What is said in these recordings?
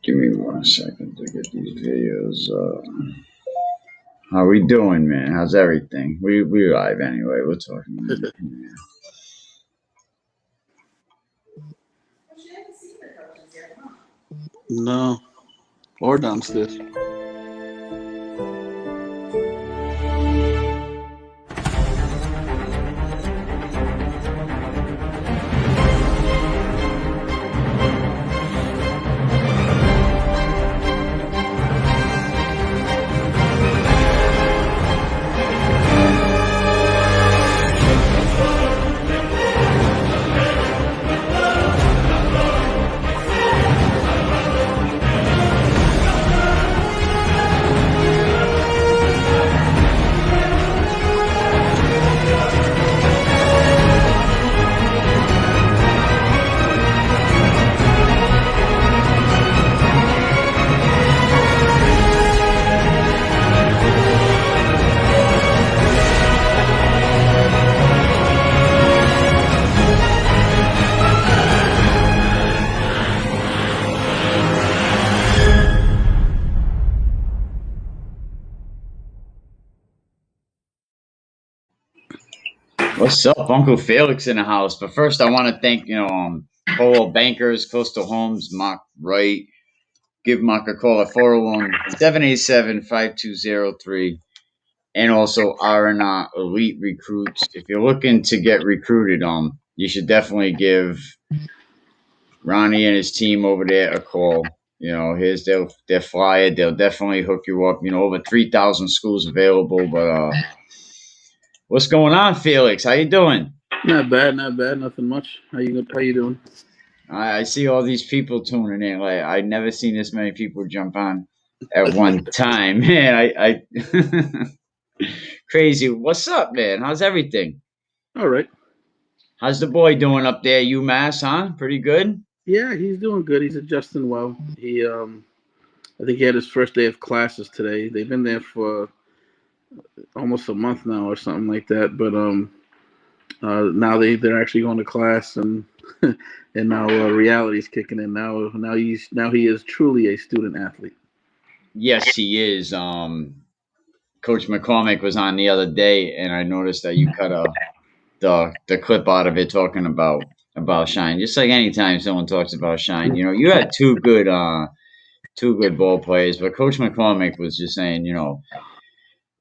Give me 1 second to get these videos. How we doing, man? How's everything? We live anyway. We're talking. Yeah. No, or downstairs. What's up, Uncle Felix in the house? But first, I want to thank Polo Bankers, Coastal Homes, Mock Wright. Give Mock a call at 401-787-5203, and also R&R Elite Recruits. If you're looking to get recruited, you should definitely give Ronnie and his team over there a call. Here's their flyer. They'll definitely hook you up. Over 3,000 schools available. But what's going on, Felix? How you doing? Not bad, not bad. Nothing much. How you doing? I see all these people tuning in. Like I never seen this many people jump on at one time. Man, I crazy. What's up, man? How's everything? All right. How's the boy doing up there, UMass? Huh? Pretty good. Yeah, he's doing good. He's adjusting well. I think he had his first day of classes today. They've been there for almost a month now, or something like that. But now they're actually going to class, and and now reality's kicking in. Now he is truly a student athlete. Yes, he is. Coach McCormick was on the other day, and I noticed that you cut the clip out of it talking about Shine. Just like anytime someone talks about Shine, you had two good ball players, but Coach McCormick was just saying,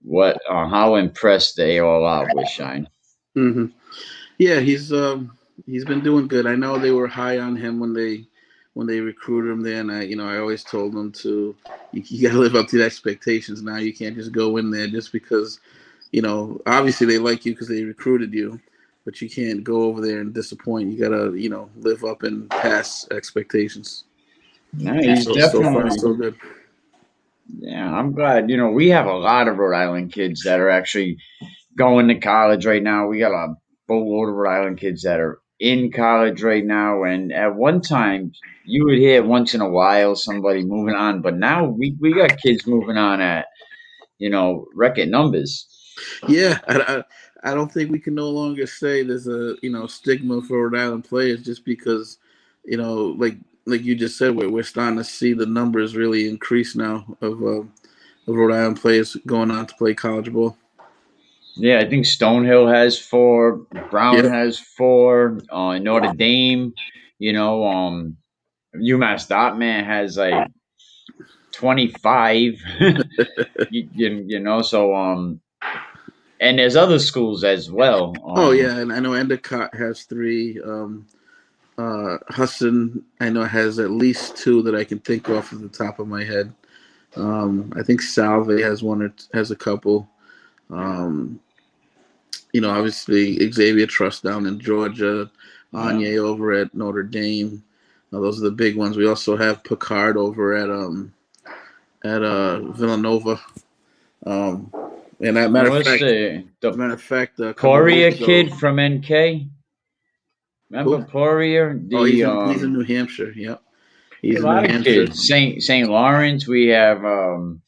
what how impressed they all are with Shine. hmm Yeah, he's been doing good. I know they were high on him when they recruited him there, and I always told them you got to live up to the expectations. Now you can't just go in there just because obviously they like you because they recruited you, but you can't go over there and disappoint. You got to live up and pass expectations. No, he's So far definitely. so good. Yeah, I'm glad. We have a lot of Rhode Island kids that are actually going to college right now. We got a boatload of Rhode Island kids that are in college right now. And at one time, you would hear once in a while somebody moving on, but now we got kids moving on at record numbers. Yeah, I don't think we can no longer say there's a stigma for Rhode Island players just because like you just said we're starting to see the numbers really increase now of Rhode Island players going on to play college ball. Yeah, I think Stonehill has four, Brown Yeah, has four, Notre Dame, UMass Dotman has like 25. So and there's other schools as well. oh yeah, and I know Endicott has three. Hudson I know has at least two that I can think off the top of my head. I think Salve has one or has a couple. Um, Obviously Xavier Trust down in Georgia, Yeah. Anye over at Notre Dame. Those are the big ones. We also have Picard over at Villanova. Um, and that And what's the matter of fact, a couple of Poirier weeks ago. kid from NK? Remember Who? Poirier? Oh, The he's in New Hampshire. Yep, we have he's a in New lot of Hampshire. kids. St. Lawrence. We have the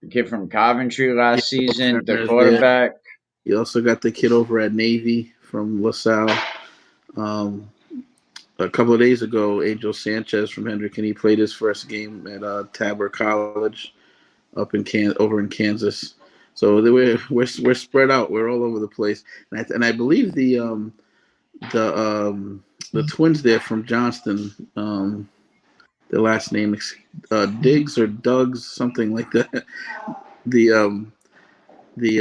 kid from Coventry Yeah, last season, the Turner's there. quarterback. You also got the kid over at Navy from LaSalle. Um, a couple of days ago, Angel Sanchez from Hendricken, he played his first game at Tabor College over in Kansas. So we're spread out. We're all over the place, and I believe the the twins there from Johnston, their last name Diggs or Duggs, something like that. The the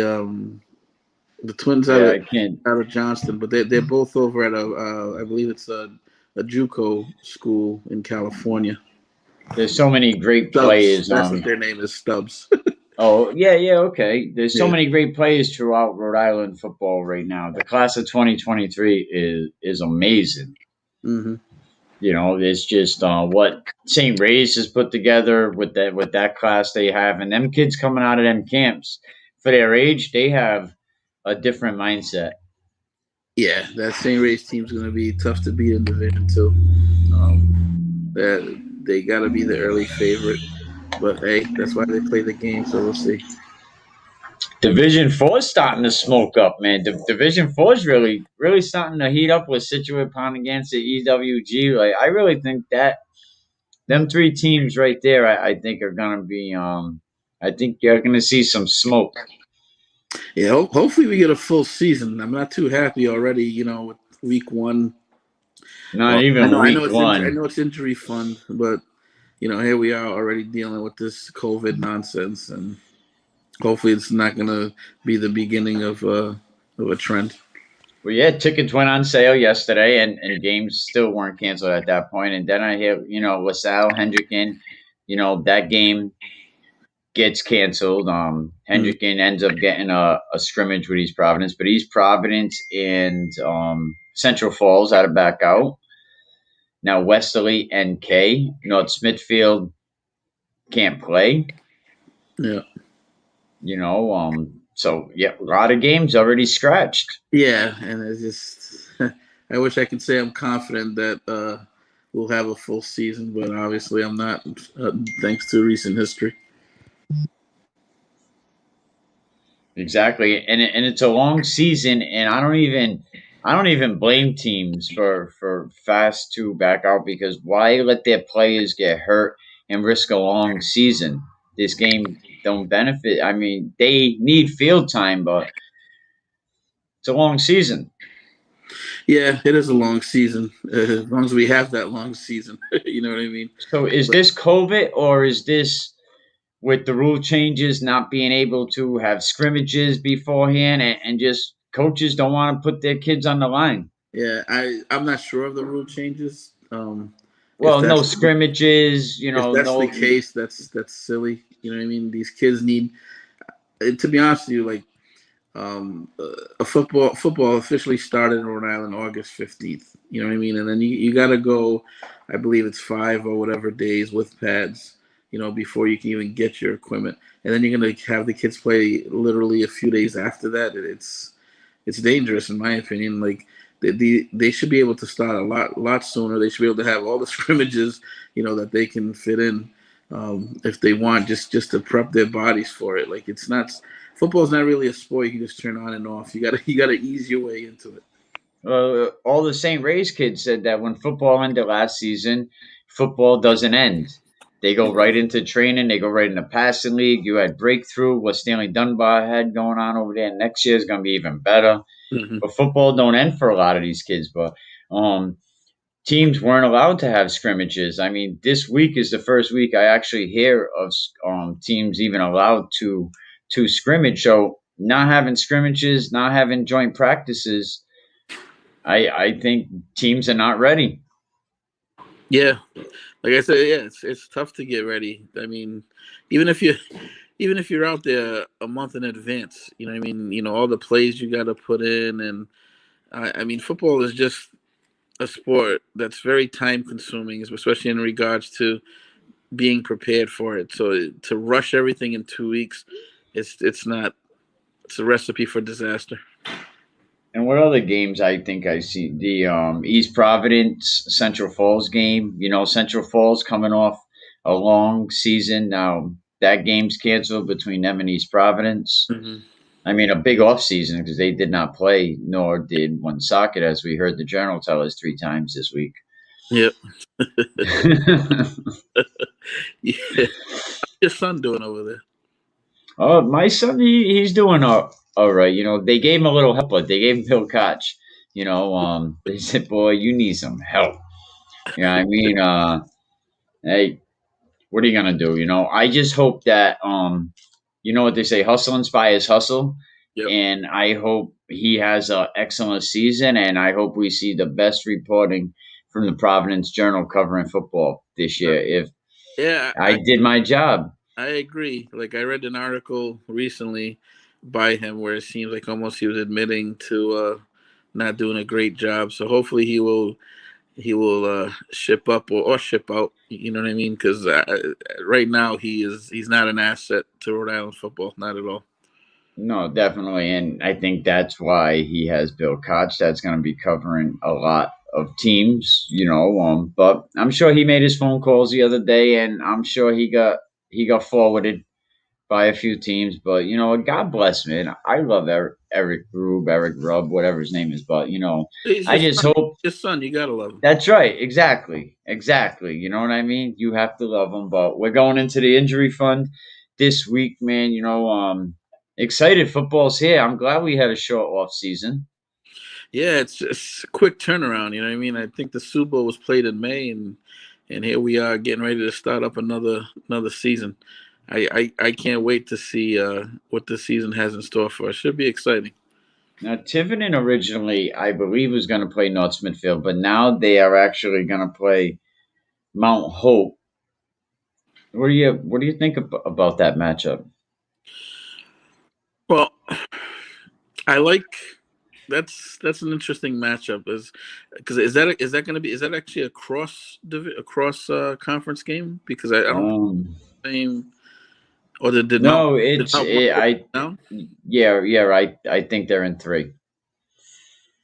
the twins Yeah, I can't. out of Johnston, but they're both over at I believe it's a JUCO school in California. There's so many great Stubbs, players. that's what their name is, Stubbs. Oh yeah, yeah, okay. There's so Yeah. many great players throughout Rhode Island football right now. The class of 2023 is amazing. Hmm. It's just what St. Ray's has put together with that class they have, and them kids coming out of them camps for their age, they have a different mindset. Yeah, that St. Ray's team's going to be tough to beat in Division Two. Um, they got to be the early favorite, but hey, that's why they play the game. So we'll see. Division 4 is starting to smoke up, man. Division 4 is really starting to heat up with Situate, Pontiac, EWG. Like I really think that them three teams right there, I think are gonna be. I think you're gonna see some smoke. Yeah, hopefully we get a full season. I'm not too happy already. With week one. Not Well, I even know, I week know I one. know it's injury fun, but here we are already dealing with this COVID nonsense, and hopefully it's not going to be the beginning of a trend. Well, yeah, tickets went on sale yesterday, and games still weren't canceled at that point. And then I hear, LaSalle, Hendricken, that game gets canceled. Mm, Hendricken ends up getting a scrimmage with East Providence, but East Providence and Central Falls had to back out. Now Westerly and North Smithfield can't play. yeah, So yeah, a lot of games already scratched. yeah, and it's just I wish I could say I'm confident that we'll have a full season, but obviously I'm not, thanks to recent history. Exactly, and it's a long season, and I don't even blame teams for fast to back out because why let their players get hurt and risk a long season? This game don't benefit. I mean, they need field time, but it's a long season. Yeah, it is a long season. As long as we have that long season, you know what I mean. So is But this COVID or is this with the rule changes not being able to have scrimmages beforehand and just coaches don't want to put their kids on the line? yeah, I'm not sure of the rule changes. If Well, no that's scrimmages, if that's the no. case, that's silly. You know what I mean? These kids need, to be honest with you, like a football officially started in Rhode Island August 15th. You know what I mean? And then you got to go, I believe it's 5 or whatever days with pads. Before you can even get your equipment, and then you're gonna have the kids play literally a few days after that. It's dangerous in my opinion. Like they should be able to start a lot sooner. They should be able to have all the scrimmages, that they can fit in, if they want, just to prep their bodies for it. Like it's not football's not really a sport you can just turn on and off. You gotta ease your way into it. All the St. Ray's kids said that when football ended last season, football doesn't end. They go right into training. They go right into passing league. You had breakthrough. What Stanley Dunbar had going on over there. Next year is going to be even better. Hmm. But football don't end for a lot of these kids. But teams weren't allowed to have scrimmages. I mean, this week is the first week I actually hear of teams even allowed to scrimmage. So not having scrimmages, not having joint practices, I think teams are not ready. Yeah, like I said, yeah, it's tough to get ready. I mean, even if you even if you're out there a month in advance, you know what I mean. All the plays you got to put in, and I mean, football is just a sport that's very time consuming, especially in regards to being prepared for it. So to rush everything in 2 weeks, it's not. It's a recipe for disaster. And what other games I think I see? The East Providence Central Falls game. Central Falls coming off a long season. Now that game's canceled between them and East Providence. Hmm. I mean, a big off season because they did not play, nor did Woonsocket, as we heard the journal tell us 3 times this week. Yep. Yeah. Your son doing over there? Oh, my son, he's doing all right. You know, they gave him a little help, but they gave him Bill Koch. You know, they said, "Boy, you need some help." You know, what I mean, hey, what are you gonna do? You know, I just hope that you know what they say, hustle inspires hustle, Yep. and I hope he has a excellent season, and I hope we see the best reporting from the Providence Journal covering football this year. If Yeah, I did my job. I agree. Like I read an article recently by him where it seems like almost he was admitting to not doing a great job. So hopefully he will ship up or ship out. You know what I mean? Because right now he's not an asset to Rhode Island football, not at all. No, definitely, and I think that's why he has Bill Koch. That's going to be covering a lot of teams, you know. But I'm sure he made his phone calls the other day, and I'm sure he got forwarded by a few teams. But you know, God bless me. And I love Eric Rube, Eric Rubb, whatever his name is. But you know, He's I your just son. hope His son. You gotta love him. that's right. Exactly. Exactly. You know what I mean? You have to love them. But we're going into the injury fund this week, man. You know, excited football's here. I'm glad we had a short off season. Yeah, it's a quick turnaround. You know what I mean? I think the Super Bowl was played in May, and here we are getting ready to start up another season. I can't wait to see what the season has in store for us. Should be exciting. Now, Tiverton originally, I believe, was going to play North Smithfield, but now they are actually going to play Mount Hope. What do you think about that matchup? Well, I like that's an interesting matchup. Is because is that going to be is that actually a cross conference game? Because I don't same or No, did it's Mount move I down? yeah, I think they're in three.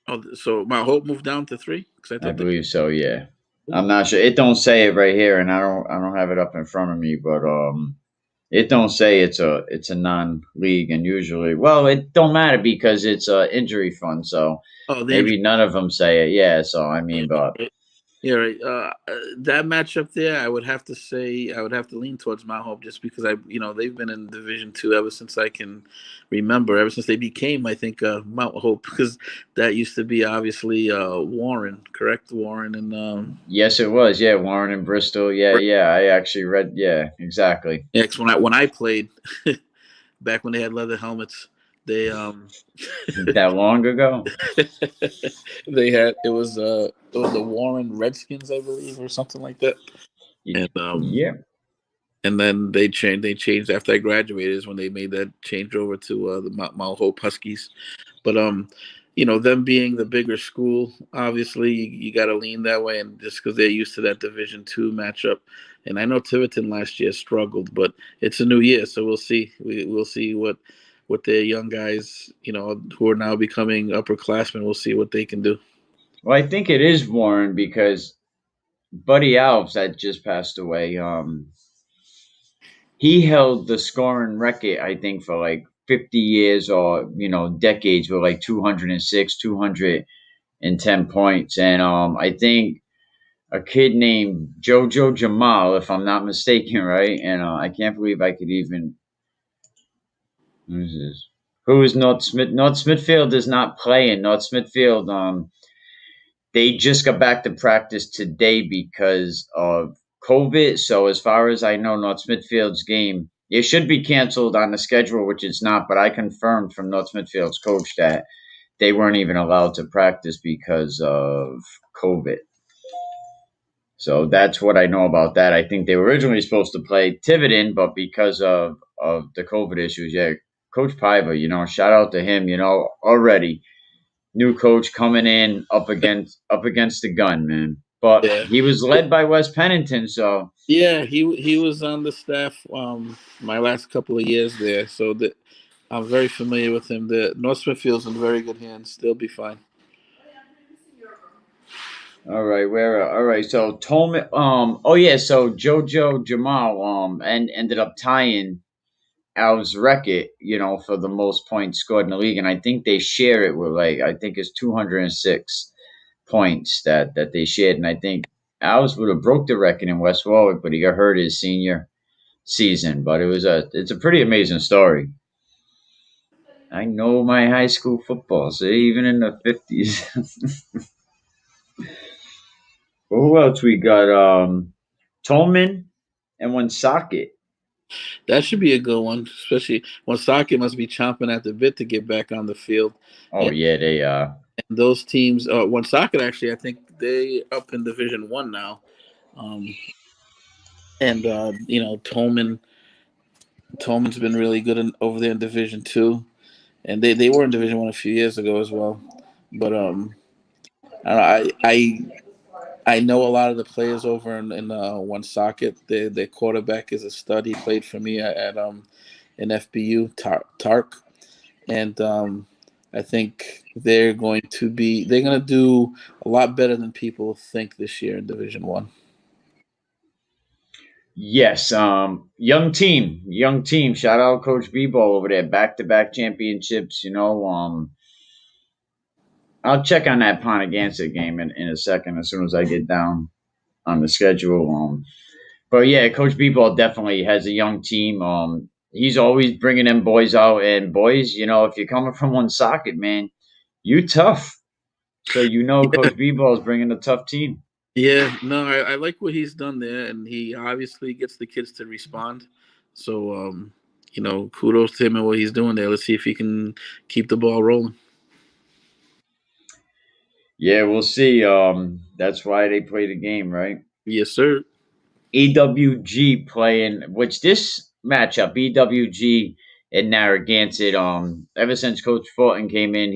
Oh, so Mount Hope moved down to three because I I thought they. believe so. Yeah, I'm Ooh. not sure. It don't say it right here, and I don't have it up in front of me, but it don't say it's a non-league, and usually, well, it don't matter because it's a injury fund, so Oh, the injury. maybe none of them say it. Yeah, so I Yeah, mean, but right. Yeah, right. That matchup there, I would have to say I would have to lean towards Mount Hope just because they've been in Division Two ever since I can remember, ever since they became, I think, Mount Hope, because that used to be obviously Warren, correct? Warren and yes, it was. Yeah, Warren and Bristol. Yeah, right. yeah, I actually read. Yeah, exactly. Yeah, 'cause when I played back when they had leather helmets, they That long ago. they had it was the Warren Redskins, I believe, or something like that, and Yeah. and then they changed after I graduated is when they made that change over to the Mount Hope Huskies. But them being the bigger school, obviously you got to lean that way, and just because they're used to that Division Two matchup. And I know Tiverton last year struggled, but it's a new year, so we'll see. We'll see what their young guys, who are now becoming upperclassmen, we'll see what they can do. Well, I think it is Warren because Buddy Alves that just passed away. He held the scoring record, I think, for like 50 years or decades with like 206, 210 points, and I think a kid named Jojo Jamal, if I'm not mistaken, right? And I can't believe I could even. Who's this? Who is North Smith? North Smithfield does not play in North Smithfield. They just got back to practice today because of COVID. So as far as I know, North Smithfield's game it should be canceled on the schedule, which it's not. But I confirmed from North Smithfield's coach that they weren't even allowed to practice because of COVID. So that's what I know about that. I think they were originally supposed to play Tiverton, but because of the COVID issues, yeah, Coach Piva, shout out to him. Already new coach coming in up against the gun, man. But Yeah, he was led by Wes Pennington, so yeah, he was on the staff my last couple of years there, so that I'm very familiar with him. The North Smithfield's in very good hands. They'll be fine. all right, where all right, so Tolman oh yeah, so Jojo Jamal and ended up tying Al's record, for the most points scored in the league, and I think they share it with like I think it's 206 points that they shared, and I think Alves would have broke the record in West Warwick, but he got hurt his senior season. But it's a pretty amazing story. I know my high school football, so even in the 50s. Who else we got? Tolman and Woonsocket. That should be a good one, especially when Saki must be chomping at the bit to get back on the field. Oh And yeah, they those teams, when Socket actually, I think they up in Division 1 now. Um, and Tolman's been really good over there in Division 2, and they were in Division 1 a few years ago as well. But I know a lot of the players over in one socket. Their quarterback is a stud. He played for me at in FBU Tark, and I think they're going to do a lot better than people think this year in Division 1. yes, young team. Shout out Coach Bebo over there, back to back championships. I'll check on that Ponagansett game in a second as soon as I get down on the schedule. But yeah, Coach Bebo definitely has a young team. He's always bringing them boys out, and boys, if you're coming from one socket, man, you tough. So Coach Bebo is bringing a tough team. Yeah, no, I like what he's done there, and he obviously gets the kids to respond. So, kudos to him and what he's doing there. Let's see if he can keep the ball rolling. Yeah, we'll see. That's why they play the game, right? Yes, sir. EWG playing, which this matchup, EWG and Narragansett, ever since Coach Fulton came in,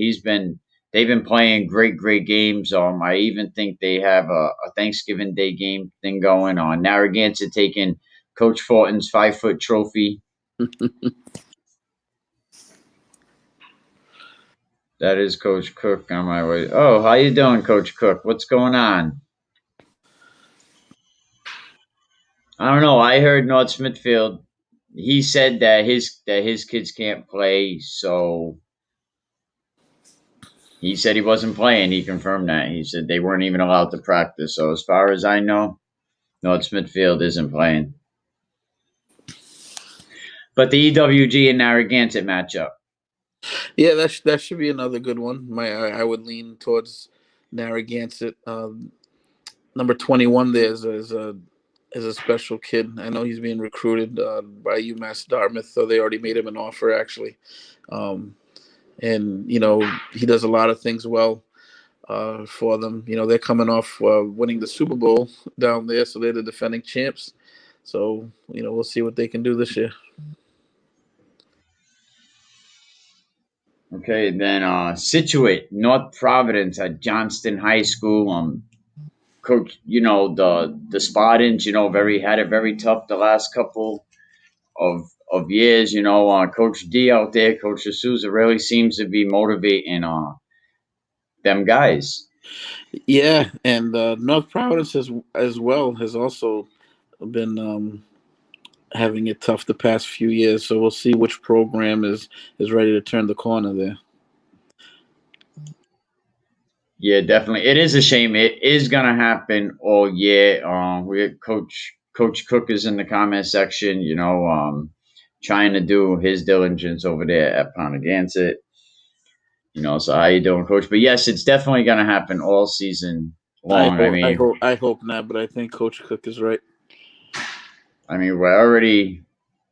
they've been playing great games. I even think they have a Thanksgiving Day game thing going on. Narragansett taking Coach Fulton's 5-foot trophy. That is Coach Cook on my way. Oh, how you doing, Coach Cook? What's going on? I don't know. I heard North Smithfield. He said that his kids can't play, so he said he wasn't playing. He confirmed that. He said they weren't even allowed to practice. So as far as I know, North Smithfield isn't playing. But the EWG and Narragansett matchup. Yeah, that should be another good one. I would lean towards Narragansett. Number 21 there is a special kid. I know he's being recruited by UMass Dartmouth, so they already made him an offer actually. Um, and he does a lot of things well for them. They're coming off winning the Super Bowl down there, so they're the defending champs. So we'll see what they can do this year. Okay, then Situate, North Providence at Johnston High School. Coach, the Spartans, very had it very tough the last couple of years. Coach D out there, Coach D'Souza really seems to be motivating them guys. Yeah, and North Providence as well has also been having it tough the past few years. So we'll see which program is ready to turn the corner there. Yeah, definitely. It is a shame. It is gonna happen all year. We Coach Cook is in the comment section. Trying to do his diligence over there at Ponagansett. So how you doing, Coach? But yes, it's definitely gonna happen all season I long. hope I hope I hope not, but I think Coach Cook is right.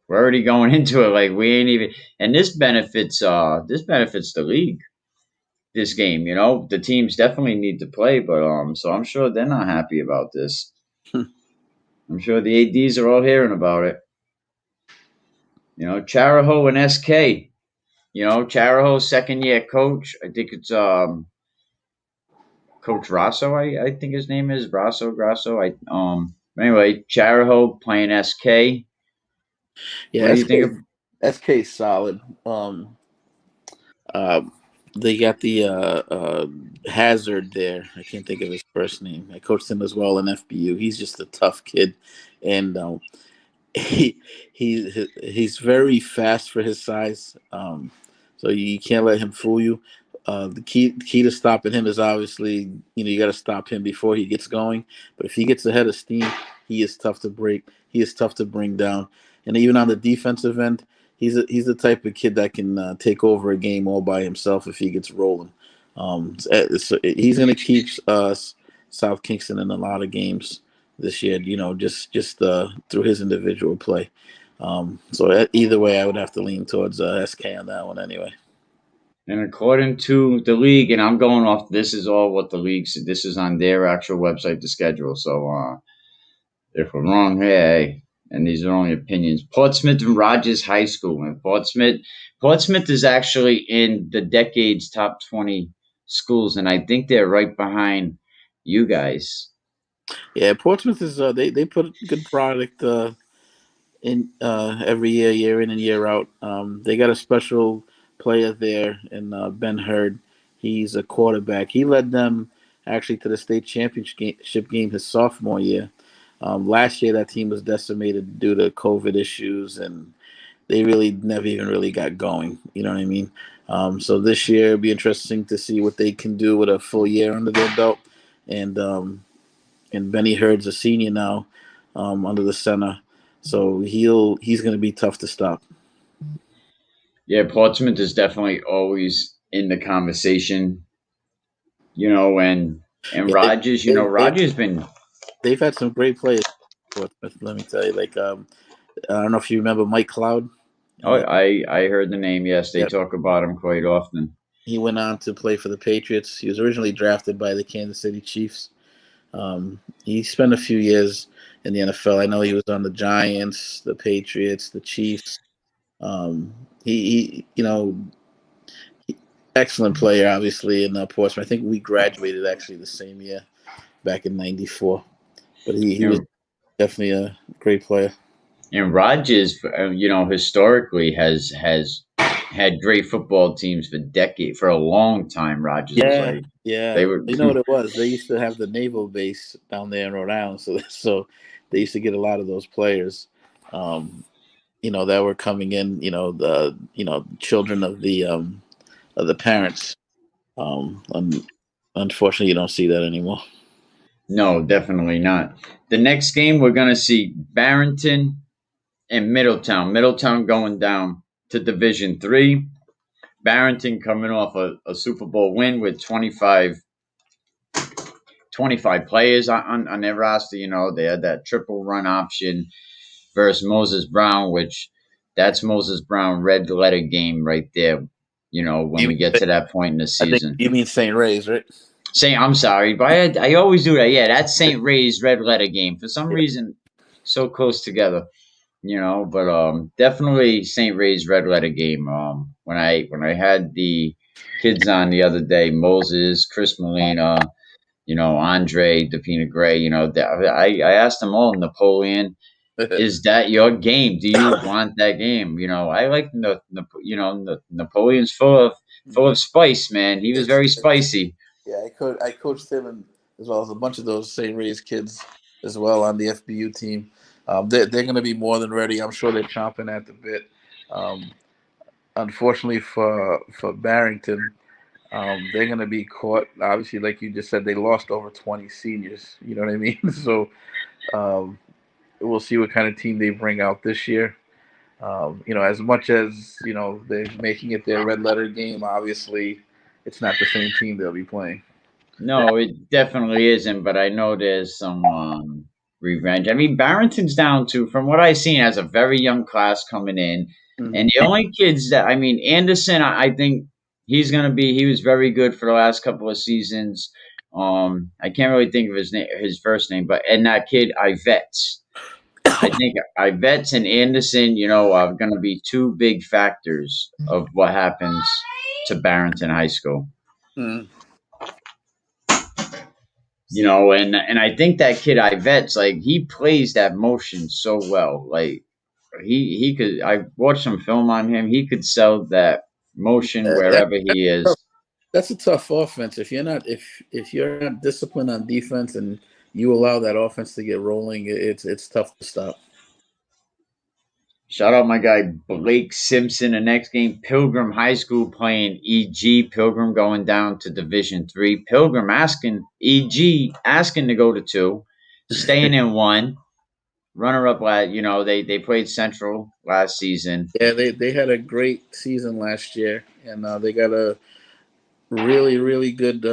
We're already going into it like we ain't even, and this benefits the league. This game, the teams definitely need to play, but so I'm sure they're not happy about this. I'm sure the ADs are all hearing about it. Charahoe and SK. Charahoe's second year coach. I think it's Coach Rosso. I think his name is Rosso Grasso. Anyway, Charahoe playing SK. Yeah, What do you think of? SK is solid. Uh, they got the Hazard there. I can't think of his first name. I coached him as well in FBU. He's just a tough kid, and he he's very fast for his size. So you can't let him fool you. The key to stopping him is obviously, you got to stop him before he gets going. But if he gets ahead of steam, he is tough to break. He is tough to bring down. And even on the defensive end, he's the type of kid that can take over a game all by himself if he gets rolling. He's going to keep South Kingston in a lot of games this year. Just through his individual play. So either way, I would have to lean towards SK on that one anyway. And according to the league, and I'm going off, this is all what the league said. This is on their actual website, the schedule. So if we're wrong, hey, and these are only opinions. Portsmouth and Rogers High School, and Portsmouth is actually in the decade's top 20 schools, and I think they're right behind you guys. Yeah, Portsmouth is they put a good product in every year in and year out. They got a special player there in Ben Hurd. He's a quarterback. He led them actually to the state championship game his sophomore year. Last year, that team was decimated due to COVID issues, and they really never even really got going. You know what I mean? So this year, it'll be interesting to see what they can do with a full year under their belt. And Benny Hurd's a senior now, under the center, so he's going to be tough to stop. Yeah, Portsmouth is definitely always in the conversation, and Yeah, Rogers, Rogers been. they've had some great players. Let me tell you, like I don't know if you remember Mike Cloud. Oh, Uh, I heard the name. Yes, they yeah, talk about him quite often. he went on to play for the Patriots. He was originally drafted by the Kansas City Chiefs. He spent a few years in the NFL. I know he was on the Giants, the Patriots, the Chiefs. Um, he excellent player, obviously, in Portsmouth. I think we graduated actually the same year, back in '94. But he was And definitely a great player. and Rogers, historically has had great football teams for a long time. Rogers was Yeah, like yeah. they were. You know what it was? They used to have the naval base down there in Rhode Island, so they used to get a lot of those players, um, that were coming in. The children of the parents. Unfortunately, you don't see that anymore. No, definitely not. The next game we're gonna see Barrington and Middletown. Middletown going down to Division 3. Barrington coming off a Super Bowl win with 25 players on their roster. They had that triple run option versus Moses Brown, which that's Moses Brown red letter game right there. When You, we get to that point in the I think season. you mean St. Ray's, right? I'm sorry, but I always do that. Yeah, that's St. Ray's red letter game. For some Yeah. reason, so close together. But definitely St. Ray's red letter game. When I had the kids on the other day, Moses, Chris Molina, Andre DePina Gray, I asked them all, Napoleon, is that your game? Do you want that game? I like Napoleon's full of spice, man. He was very spicy. Yeah, I coached him and as well as a bunch of those St. Ray's kids as well on the FBU team. They're going to be more than ready. I'm sure they're chomping at the bit. Um, Unfortunately for Barrington, they're going to be caught. Obviously, like you just said, they lost over 20 seniors. You know what I mean? So um, we'll see what kind of team they bring out this year. As much as they're making it their red letter game, obviously it's not the same team they'll be playing. No, it definitely isn't, but I know there's some revenge. I mean, Barrington's down to, from what I've seen, has a very young class coming in. Hmm. And the only kids that, I mean, Anderson, I think he was very good for the last couple of seasons. I can't really think of his first name, but, and that kid, Ivets. I think Ivets and Anderson, are going to be two big factors of what happens to Barrington High School. Mm. And I think that kid Ivets, like, he plays that motion so well. Like, he could. I watched some film on him. He could sell that motion That, wherever he is. that's a tough offense. If you're not disciplined on defense and you allow that offense to get rolling, it's tough to stop. Shout out my guy Blake Simpson. The next game, Pilgrim High School playing EG. Pilgrim going down to Division 3. Pilgrim asking EG asking to go to 2, staying in 1. Runner up last, they played Central last season. Yeah, they had a great season last year, and they got a really really good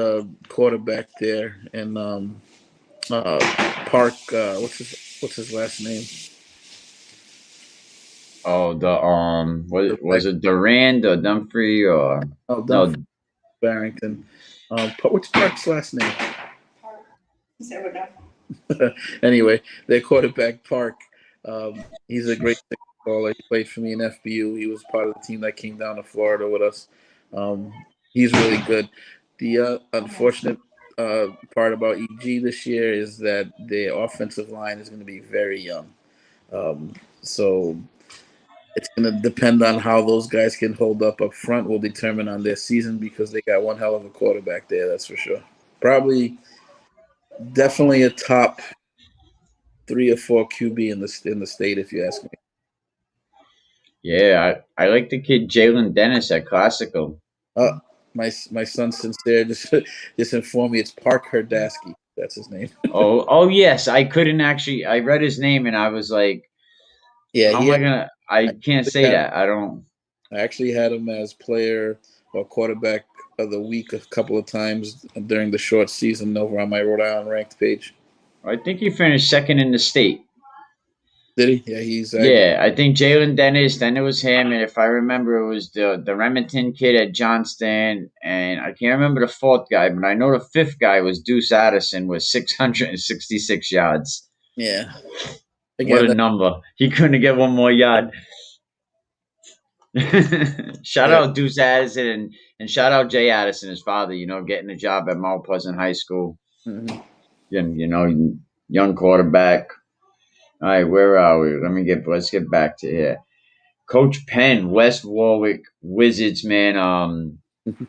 quarterback there, and uh, Park. What's his last name? Oh, The was back. it Durand or Dumfrey or Oh, no? Dunphy Barrington. What's Park's last name? Anyway, their quarterback Park. He's a great baller. He played for me in FBU. He was part of the team that came down to Florida with us. He's really good. The unfortunate part about EG this year is that the offensive line is going to be very young. So it's going to depend on how those guys can hold up front. Will determine on their season because they got one hell of a quarterback there. That's for sure. Probably, definitely a top 3 or 4 QB in the state, if you ask me. Yeah, I like the kid Jalen Dennis at Classical. Uh, my son Sincere just informed me it's Park Herdasky. That's his name. Oh yes, I couldn't actually. I read his name and I was like, Yeah, how am I gonna? I I can't actually say had that. I don't. I actually had him as player or quarterback of the week a couple of times during the short season over on my Rhode Island ranked page. I think he finished second in the state. Did he? Yeah, he's Yeah, I think Jalen Dennis. Then it was him, and if I remember, it was the Remington kid at Johnston, and I can't remember the fourth guy, but I know the fifth guy was Deuce Addison with 666 yards. yeah. What Again, a number! He couldn't get one more yard. Shout yeah. out Deuce Addison and shout out Jay Addison, his father. Getting a job at Mount Pleasant High School. Mhm. And young quarterback. All right, where are we? Let's get back to here. Coach Penn, West Warwick Wizards, man.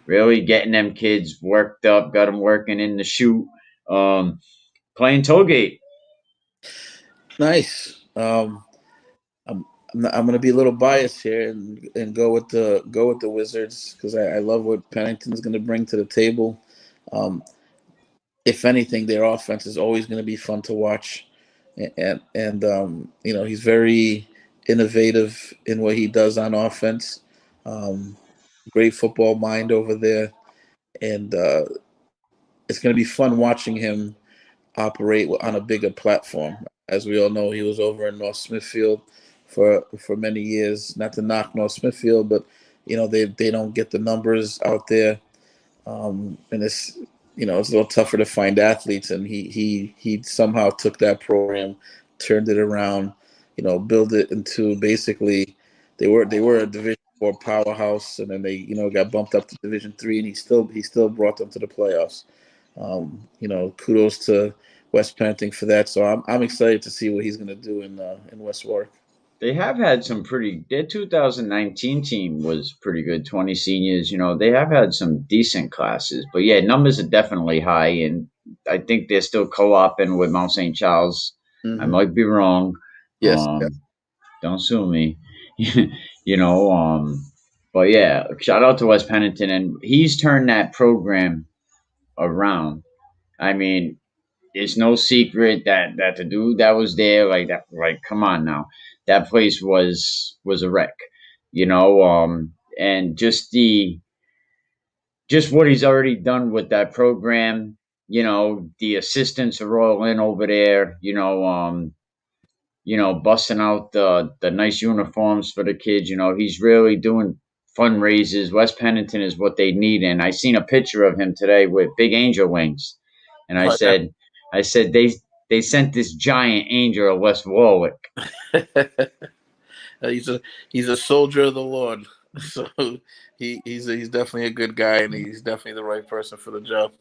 Really getting them kids worked up, got them working in the shoot. Playing Tollgate. Nice. I'm going to be a little biased here and go with the Wizards because I love what Pennington's going to bring to the table. Um, if anything, their offense is always going to be fun to watch, and he's very innovative in what he does on offense. Um, Great football mind over there, and it's going to be fun watching him operate on a bigger platform. As we all know, he was over in North Smithfield for many years. Not to knock North Smithfield, but they don't get the numbers out there, and it's a little tougher to find athletes. And he somehow took that program, turned it around, built it into basically they were a Division 4 powerhouse, and then they got bumped up to Division 3, and he still brought them to the playoffs. Kudos to West Pennington for that. So I'm excited to see what he's going to do in West Warwick. They have had some pretty. Their 2019 team was pretty good. 20 seniors. They have had some decent classes, but yeah, numbers are definitely high, and I think they're still co-oping with Mount St. Charles. I Mm-hmm. might be wrong. Yes. Yeah. Don't sue me. you know. But yeah, shout out to West Pennington, and he's turned that program around. I mean, it's no secret that the dude that was there, like that, like come on now, that place was a wreck, and just what he's already done with that program. The assistants are all in over there. Busting out the nice uniforms for the kids. He's really doing fundraisers. West Pennington is what they need, and I seen a picture of him today with big angel wings, and I Oh, yeah. said, they sent this giant angel of West Warwick. he's a soldier of the Lord. So he's definitely a good guy, and he's definitely the right person for the job.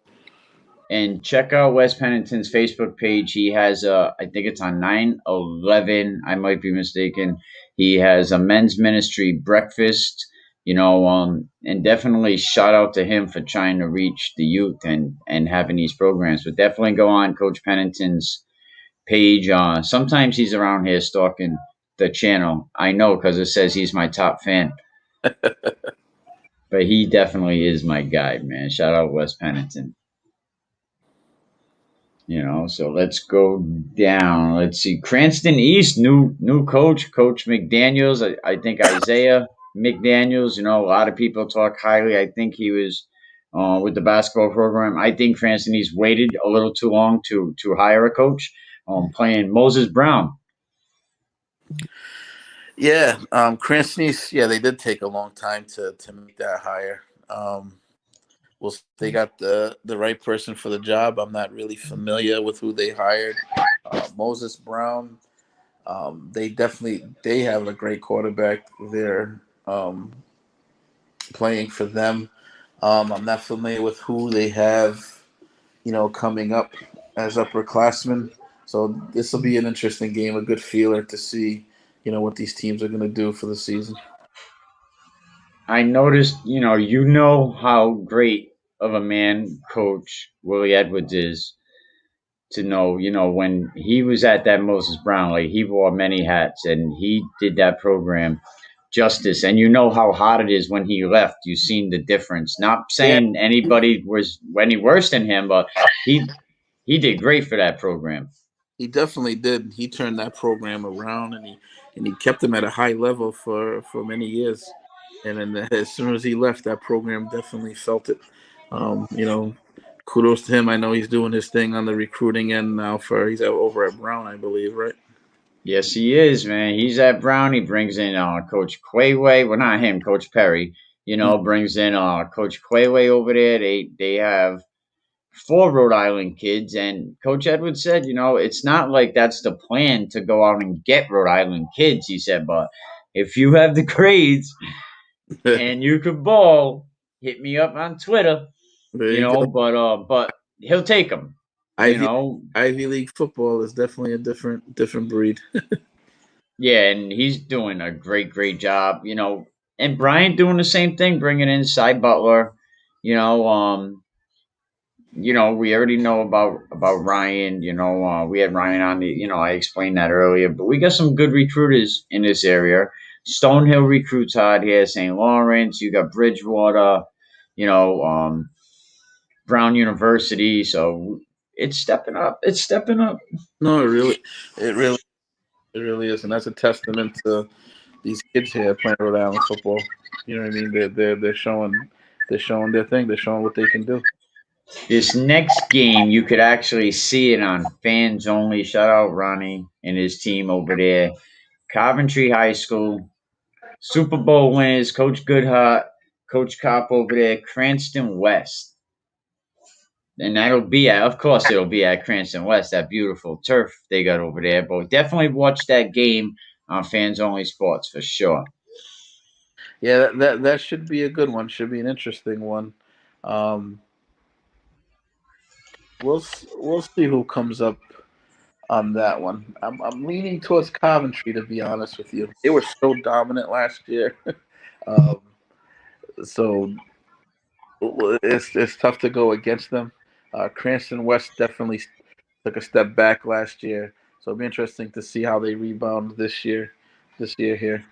And check out West Pennington's Facebook page. He has I think it's on 9/11. I might be mistaken. He has a men's ministry breakfast. And definitely shout out to him for trying to reach the youth and having these programs. But definitely go on Coach Pennington's page. Sometimes he's around here stalking the channel. I know because it says he's my top fan. But he definitely is my guy, man. Shout out Wes Pennington. So let's go down. Let's see. Cranston East, new coach, Coach McDaniels. I think Isaiah McDaniels. A lot of people talk highly. I think he was with the basketball program. I think Cranston East waited a little too long to hire a coach. Playing Moses Brown. Yeah, Cranston East, yeah, they did take a long time to make that hire. Well, they got the right person for the job. I'm not really familiar with who they hired. Moses Brown. They have a great quarterback there playing for them. I'm not familiar with who they have, coming up as upperclassmen. So this will be an interesting game, a good feeler to see, what these teams are going to do for the season. I noticed, you know how great of a man Coach Willie Edwards is to know, when he was at that Moses Brown, like he wore many hats and he did that program justice. And you know how hard it is when he left. You've seen the difference. Not Yeah, saying anybody was any worse than him, but he did great for that program. he definitely did. He turned that program around, and he kept them at a high level for many years. And then as soon as he left, that program definitely felt it. You know, kudos to him. I know he's doing his thing on the recruiting end now. He's over at Brown, I believe, right? Yes, he is, man. He's at Brown. He brings in Coach Quayway. Well, not him, Coach Perry. Brings in Coach Quayway over there. They have four Rhode Island kids, and Coach Edwards said, it's not like that's the plan to go out and get Rhode Island kids. He said, but if you have the grades and you could ball, hit me up on Twitter. There you go. But he'll take them. You Ivy know, Ivy League football is definitely a different breed. Yeah, and he's doing a great job. And Brian doing the same thing, bringing in Cy Butler. You know, um, we already know about Ryan. We had Ryan on the. I explained that earlier, but we got some good recruiters in this area. Stonehill recruits hard here. St. Lawrence. You got Bridgewater. You know, Brown University. So it's stepping up. It's stepping up. No, it really, it really is, and that's a testament to these kids here playing Rhode Island football. You know what I mean? They're showing their thing. They're showing what they can do. This next game, you could actually see it on fans only. Shout out Ronnie and his team over there. Coventry High School, Super Bowl winners, Coach Goodhart, Coach Cop over there, Cranston West. And of course, it'll be at Cranston West, that beautiful turf they got over there. But definitely watch that game on Fans Only Sports for sure. Yeah, that should be a good one. Should be an interesting one. Um, we'll see who comes up on that one. I'm leaning towards Coventry, to be honest with you. They were so dominant last year, um, so it's tough to go against them. Cranston West definitely took a step back last year, so it'll be interesting to see how they rebound this year. This year here.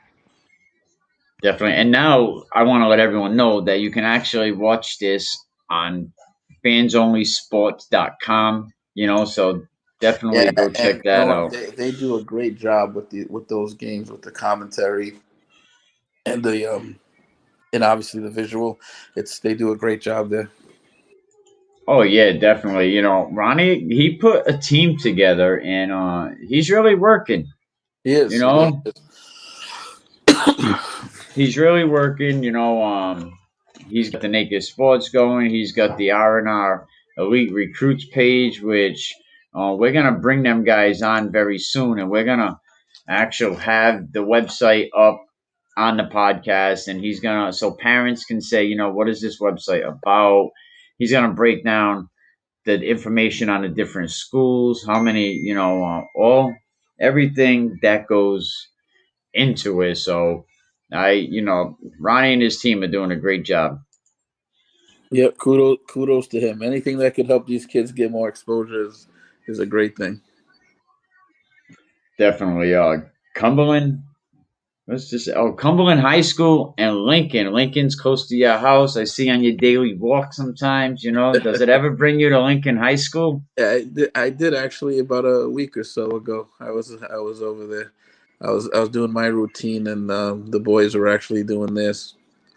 Definitely. And now I want to let everyone know that you can actually watch this on fansonlysports.com, so Yeah, definitely go and check you know that what? out. They do a great job with those games, with the commentary and and obviously the visual. They do a great job there. Oh yeah, definitely. Ronnie, he put a team together and he's really working, He you is. He really know. is. He's really working, he's got the Naked Sports going, he's got the R&R Elite Recruits page, which we're gonna bring them guys on very soon, and we're gonna actually have the website up on the podcast, and he's gonna so parents can say, what is this website about? He's gonna break down the information on the different schools, how many, all everything that goes into it. So Ronnie and his team are doing a great job. Yep. Kudos to him. Anything that could help these kids get more exposure is a great thing. Definitely. Cumberland. What's this? Oh, Cumberland High School and Lincoln. Lincoln's close to your house. I see on your daily walk sometimes. Does it ever bring you to Lincoln High School? Yeah, I did actually about a week or so ago. I was over there. I was doing my routine, and the boys were actually doing this.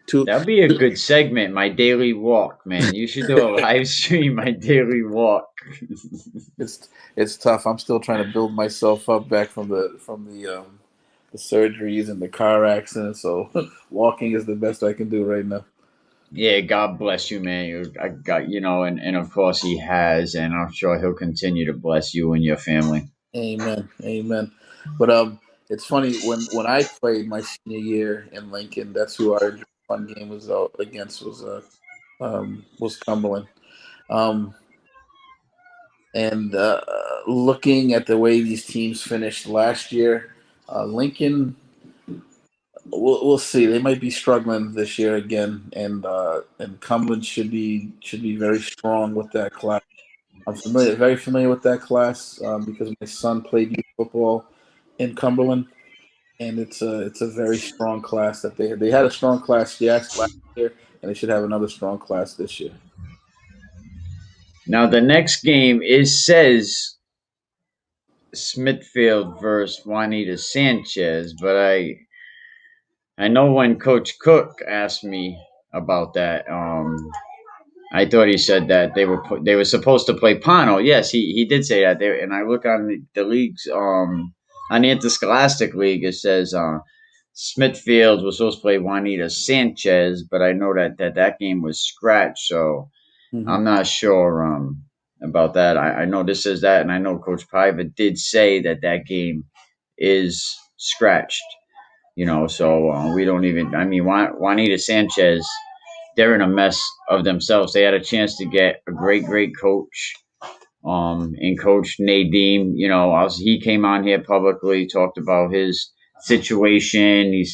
Two, That'd be a good segment. My daily walk, man. You should do a live stream. My daily walk. it's tough. I'm still trying to build myself up back from the surgeries and the car accident. So walking is the best I can do right now. Yeah, God bless you, man. I got and of course he has, and I'm sure he'll continue to bless you and your family. Amen. Amen. But it's funny when I played my senior year in Lincoln. That's who our fun game was against was Cumberland. Um, and looking at the way these teams finished last year, Lincoln, we'll see. They might be struggling this year again, and Cumberland should be very strong with that class. I'm very familiar with that class because my son played youth football in Cumberland, and it's a very strong class that they had a strong class last year, and they should have another strong class this year. Now the next game is says Smithfield versus Juanita Sanchez, but I know when Coach Cook asked me about that. I thought he said that they were supposed to play Pano. Yes, he did say that. And I look on the leagues on the Interscholastic League. It says Smithfield was supposed to play Juanita Sanchez, but I know that game was scratched, so Hmm. I'm not sure about that. I know this says that, and I know Coach Piva did say that game is scratched. So we don't even. I mean, Juanita Sanchez, they're in a mess of themselves. They had a chance to get a great coach, in Coach Nadeem. He came on here publicly, talked about his situation.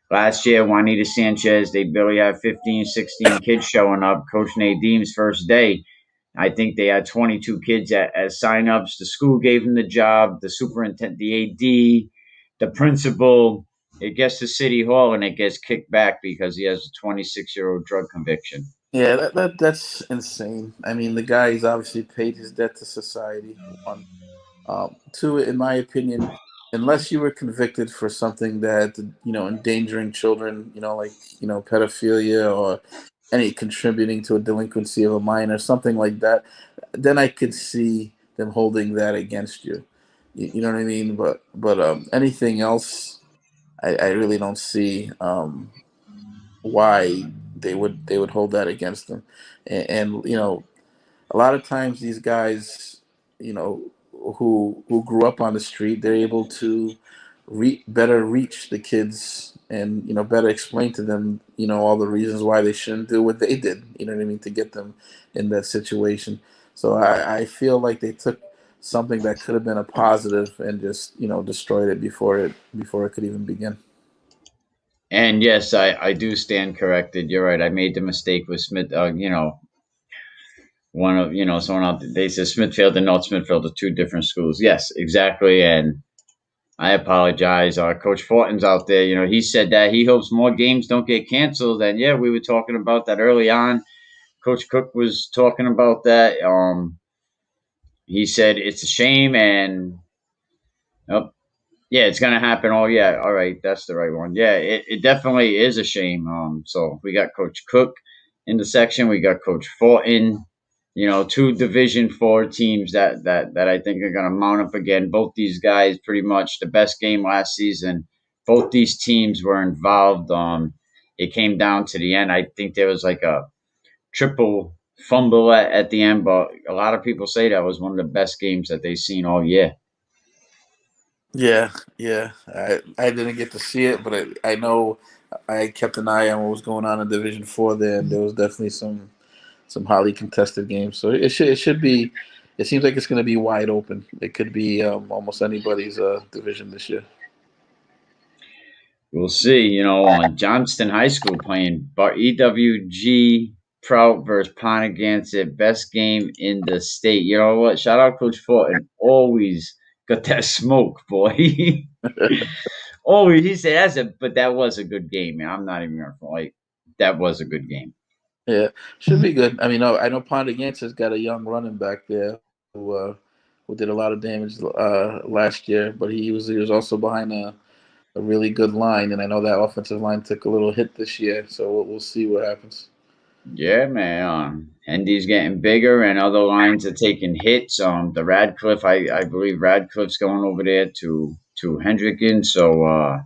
Last year, Juanita Sanchez, they barely had 15, 16 kids showing up. Coach Nadeem's first day, I think they had 22 kids as signups. The school gave him the job, the superintendent, the AD, the principal. It gets to City Hall and it gets kicked back because he has a 26-year-old drug conviction. Yeah, that's insane. I mean, the guy has obviously paid his debt to society. One, two, in my opinion, unless you were convicted for something that endangering children, like pedophilia or any contributing to a delinquency of a minor, something like that, then I could see them holding that against you. You know what I mean? But anything else, I really don't see why they would hold that against them. And a lot of times these guys, you know, who grew up on the street, they're able to better reach the kids and better explain to them all the reasons why they shouldn't do what they did. You know what I mean, to get them in that situation. So I feel like they took something that could have been a positive and just destroyed it before it could even begin. And yes, I do stand corrected. You're right. I made the mistake with Smith. One of someone out. They said Smithfield and North Smithfield are two different schools. Yes, exactly. And I apologize. Coach Fortin's out there. He said that he hopes more games don't get canceled. And yeah, we were talking about that early on. Coach Cook was talking about that. He said it's a shame, and oh, yeah, it's gonna happen. Oh yeah, all right, that's the right one. Yeah, it definitely is a shame. So we got Coach Cook in the section. We got Coach Fortin. Two Division 4 teams that I think are gonna mount up again. Both these guys, pretty much the best game last season. Both these teams were involved. It came down to the end. I think there was like a triple fumble at the end, but a lot of people say that was one of the best games that they've seen all year. Yeah, yeah. I didn't get to see it, but I know I kept an eye on what was going on in Division 4 there, and there was definitely some highly contested games. So it should be. It seems like it's going to be wide open. It could be almost anybody's division this year. We'll see. On Johnston High School playing EWG Prout versus Pontiac, best game in the state. You know what? Shout out Coach Fortin. Always got that smoke, boy. Oh, he said but that was a good game, man. I'm not even gonna like that was a good game. Yeah, should be good. I mean, I know Pondigance's got a young running back there who did a lot of damage last year, but he was also behind a really good line, and I know that offensive line took a little hit this year, so we'll see what happens. Yeah, man. Hendy's getting bigger, and other lines are taking hits. The Radcliffe, I believe Radcliffe's going over there to Hendricken. So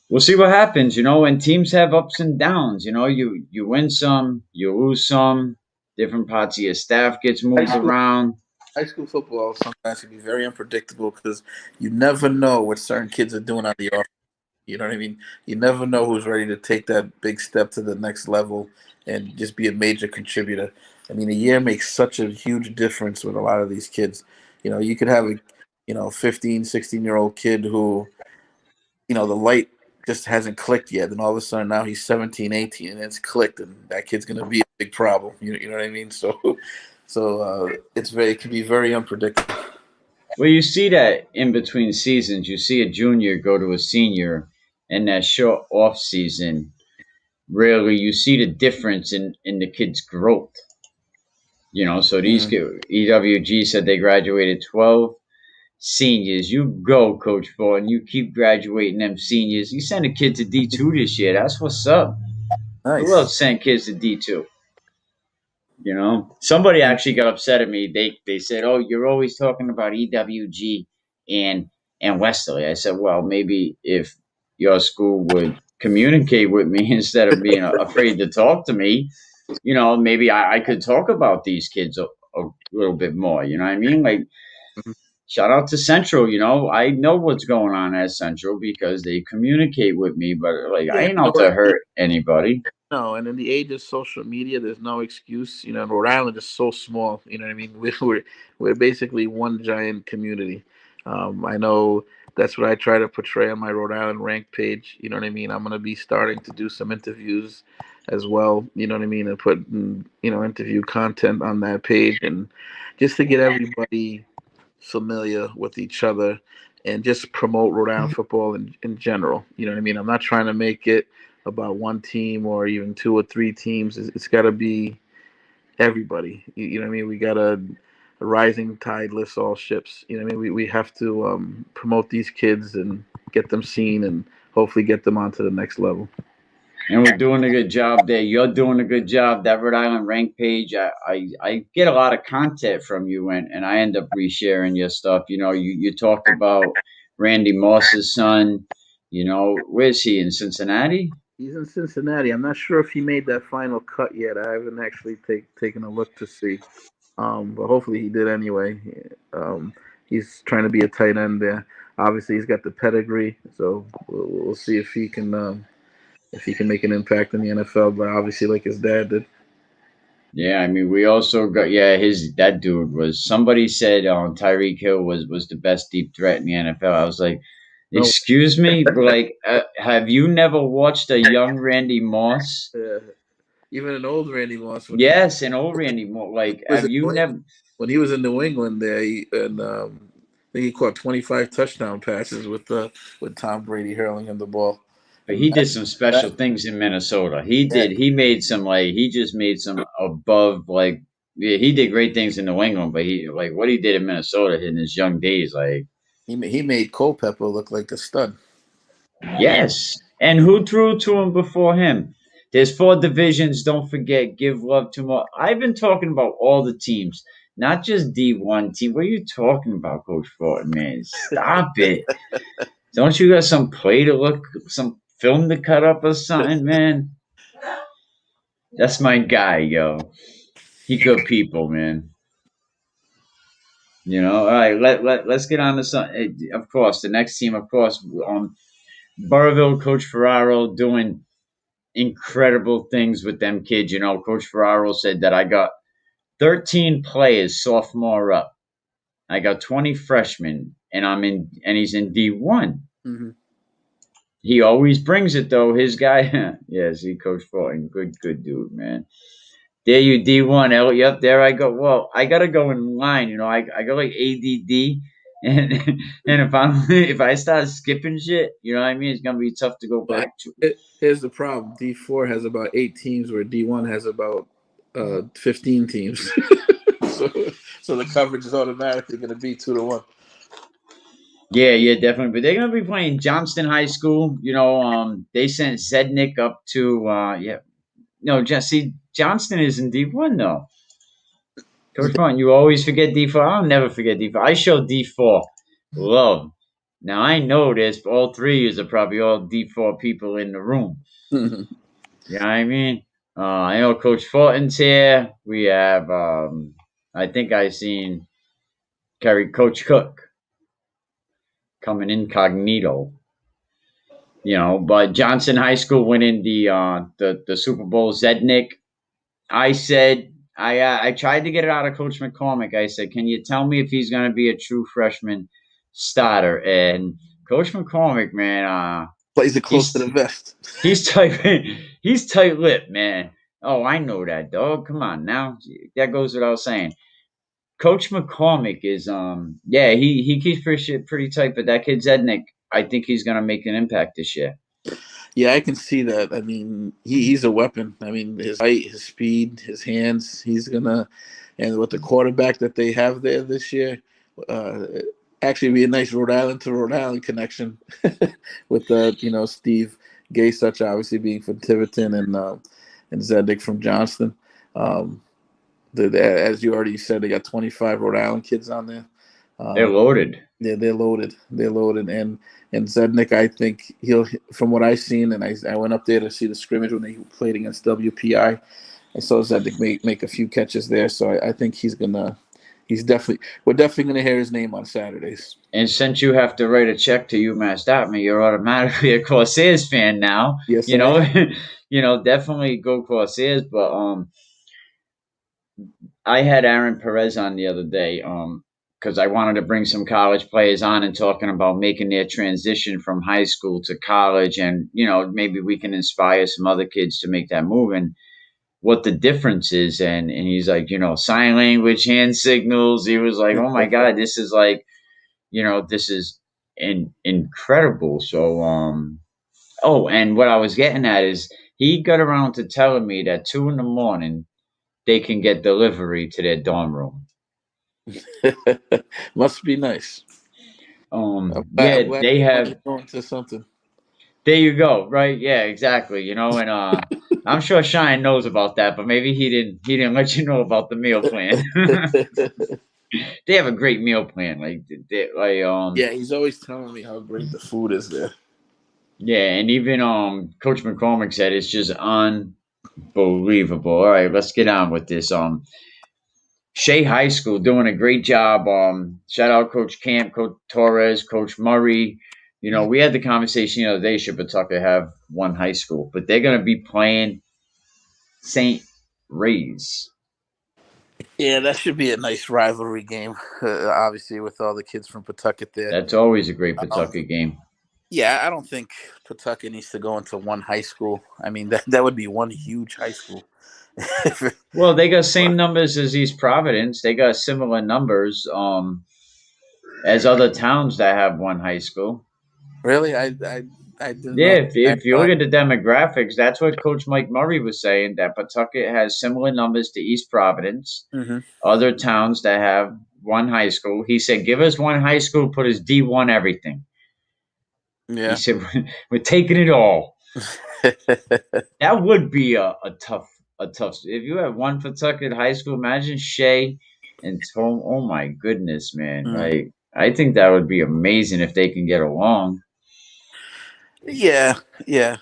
we'll see what happens. And teams have ups and downs. You win some, you lose some. Different parts of your staff gets High moved school, around. high school football sometimes can be very unpredictable because you never know what certain kids are doing on the offense. You know what I mean? You never know who's ready to take that big step to the next level and just be a major contributor. I mean, a year makes such a huge difference with a lot of these kids. You could have a 15, 16-year-old kid who, the light just hasn't clicked yet. And all of a sudden now he's 17, 18, and it's clicked, and that kid's going to be a big problem. You know what I mean? So it can be very unpredictable. Well, you see that in between seasons. You see a junior go to a senior, and that short off season. Rarely you see the difference in the kid's growth. So these Mm. EWG said they graduated 12 seniors. You go, Coach Ford, and you keep graduating them seniors. You send a kid to D2 this year. That's what's up. Who Nice. else sent kids to D2? Somebody Mm. actually got upset at me. They said, "Oh, you're always talking about EWG and and Westerly." I said, "Well, maybe if your school would communicate with me instead of being afraid to talk to me, maybe I could talk about these kids a little bit more. You know what I mean? Like, Mhm. shout out to Central. I know what's going on at Central because they communicate with me, but like, I Yeah, ain't out to hurt anybody. no, and in the age of social media, there's no excuse. Rhode Island is so small. You know what I mean? We're basically one giant community. I know that's what I try to portray on my Rhode Island rank page. You know what I mean? I'm gonna be starting to do some interviews as well. You know what I mean? And put interview content on that page, and just to get everybody familiar with each other and just promote Rhode Island football in general. You know what I mean? I'm not trying to make it about one team or even two or three teams. It's got to be everybody. You know what I mean? We got a rising tide lifts all ships. You know what I mean? We have to promote these kids and get them seen and hopefully get them onto the next level. And we're doing a good job there. You're doing a good job. That Rhode Island rank page, I get a lot of content from you, and I end up resharing your stuff. You talked about Randy Moss's son. Where's he in Cincinnati? He's in Cincinnati. I'm not sure if he made that final cut yet. I haven't actually taken a look to see. But hopefully he did anyway. He's trying to be a tight end there. Obviously, he's got the pedigree, so we'll see if he can make an impact in the NFL. But obviously, like his dad did. Yeah, I mean, we also got his that dude was somebody said Tyreek Hill was the best deep threat in the NFL. I was like, No, excuse me, like, have you never watched a young Randy Moss? uh, even an old Randy Moss Yes, an old Randy Moss. he Like, was have in you New England, never? when he was in New England there, I think he caught 25 touchdown passes with Tom Brady hurling him the ball. But And he did some special that things in Minnesota. He yeah, did. He made some like he just made some above like yeah, he did great things in New England, but he like what he did in Minnesota in his young days, like he made Culpepper look like a stud. yes. And who threw to him before him? There's four divisions. Don't forget, give love to more. I've been talking about all the teams, not just D1 team. What are you talking about, Coach Fortin, man? Stop it. Don't you got some play to look, some film to cut up or something, man? That's my guy, yo. He good people, man. All right, let's get on to some. Of course, the next team, of course, Burrville, Coach Ferraro doing incredible things with them kids. Coach Ferraro said that I got 13 players sophomore up. I got 20 freshmen, and he's in D1. Hmm. He always brings it though. His guy, yes, he Coach Fulton, good dude, man. There you D1, Elliot. Yep, there I go. Well, I gotta go in line. I got like ADD, and and if I start skipping shit, you know what I mean, it's gonna be tough to go But back to. here's the problem: D4 has about 8 teams, where D1 has about 15 teams. so, so the coverage is automatically going to be 2-1. Yeah, yeah, definitely. But they're gonna be playing Johnston High School. They sent Zednik up to yeah. No, just see, Johnston is in D1 though. Coach Martin, you always forget D4. I'll never forget D4. I show D4 love. Now I know this, but all three is are probably all D4 people in the room. You know what I mean? I know Coach Fulton's here. We have, I think I seen Coach Cook coming incognito. But Johnson High School winning the Super Bowl. Zednik, I said I tried to get it out of Coach McCormick. I said, "Can you tell me if he's going to be a true freshman starter?" And Coach McCormick, man, Plays it close to he's the vest. he's tight he's tight lipped, man. Oh, I know that, dog. Come on now, that goes without saying. Coach McCormick is yeah, he keeps pretty tight, but that kid Zednik, I think he's going to make an impact this year. Yeah, I can see that. I mean, he's a weapon. I mean, his height, his speed, his hands. He's gonna, and with the quarterback that they have there this year, uh, actually be a nice Rhode Island to Rhode Island connection with Steve Gay, such obviously being from Tiverton and Zedek from Johnston. Um, as you already said, they got 25 Rhode Island kids on there. They're loaded. They're loaded. They're loaded. And Zednik, I think he'll, from what I've seen, and I went up there to see the scrimmage when they played against WPI. I saw Zednik make a few catches there, so I think we're definitely gonna hear his name on Saturdays. And since you have to write a check to UMass.me, you're automatically a Corsairs fan now. Yes, You I know, am. definitely go Corsairs. But I had Aaron Perez on the other day, because I wanted to bring some college players on and talking about making their transition from high school to college, and maybe we can inspire some other kids to make that move and what the difference is. And he's like, sign language, hand signals. He was like, oh my god, this is like, this is incredible. So, oh, and what I was getting at is he got around to telling me that 2 in the morning they can get delivery to their dorm room. Must be nice. I'm Yeah, glad they money's have. going to something. There you go. Right? Yeah, exactly. And I'm sure Shine knows about that, but maybe he didn't let you know about the meal plan. They have a great meal plan. Yeah, he's always telling me how great the food is there. Yeah, and even Coach McCormick said it's just unbelievable. All right, let's get on with this. Shea High School doing a great job. Shout out Coach Camp, Coach Torres, Coach Murray. We had the conversation the other day. Should Pawtucket have one high school? But they're going to be playing St. Ray's. Yeah, that should be a nice rivalry game. Obviously, with all the kids from Pawtucket there. That's always a great Um, Pawtucket game. yeah, I don't think Pawtucket needs to go into one high school. I mean, that would be one huge high school. Well, they got same numbers as East Providence. They got similar numbers as other towns that have one high school. Really, I didn't Yeah, know. I if you look thought. at the demographics, that's what Coach Mike Murray was saying, that Pawtucket has similar numbers to East Providence, Hmm. other towns that have one high school. He said, give us one high school, put us D1 everything. He Yeah. said, we're taking it all. That would be a tough. If you have one Pawtucket high school, imagine Shea and Tom. Oh my goodness, man! Mm. Like, I think that would be amazing if they can get along. Yeah, yeah.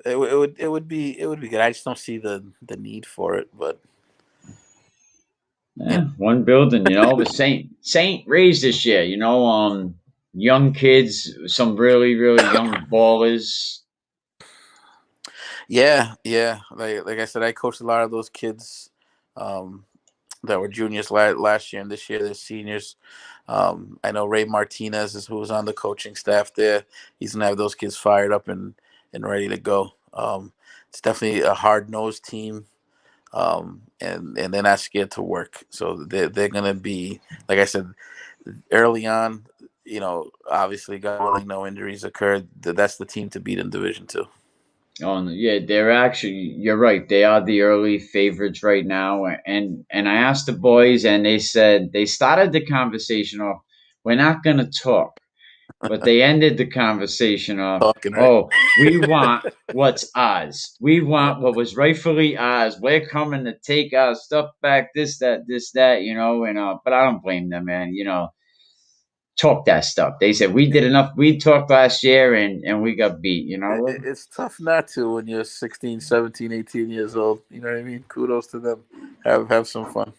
It would be good. I just don't see the need for it, but yeah. Yeah, one building, but Saint raised this year. Young kids, some really really young ballers. Yeah, yeah. Like I said, I coached a lot of those kids um, that were juniors last year, and this year they're seniors. I know Ray Martinez is who was on the coaching staff there. He's gonna have those kids fired up and ready to go. It's definitely a hard nosed team, and they're not scared to work. So they're gonna be, like I said, early on. obviously, God willing, no injuries occurred. That's the team to beat in Division Two. Oh yeah, they're actually. You're right. They are the early favorites right now, and I asked the boys, and they said they started the conversation off. We're not going to talk, but they ended the conversation off. Talking right. Oh, we want what's ours. We want what was rightfully ours. We're coming to take our stuff back. This, that. And but I don't blame them, man. Talk that stuff. They said we did enough. We talked last year and we got beat. It's tough not to when you're 16, 17, 18 years old. You know what I mean? Kudos to them. Have some fun.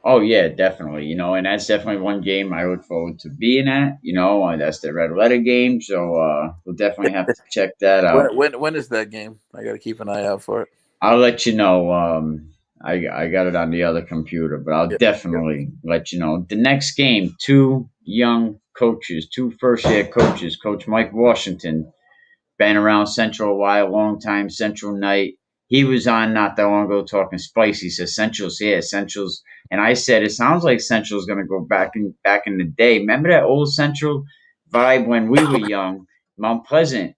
Oh yeah, definitely. And that's definitely one game I look forward to being at. That's the red letter game, so we'll definitely have to check that out. When is that game? I got to keep an eye out for it. I'll let you know. I got it on the other computer, but I'll Yeah. definitely let you know. The next game, two young coaches, two first year coaches, Coach Mike Washington, been around Central a while, long time Central Night. He was on not that long ago talking spicy. He says Central's here, Central's, and I said it sounds like Central's going to go back in the day. Remember that old Central vibe when we were young? Mount Pleasant,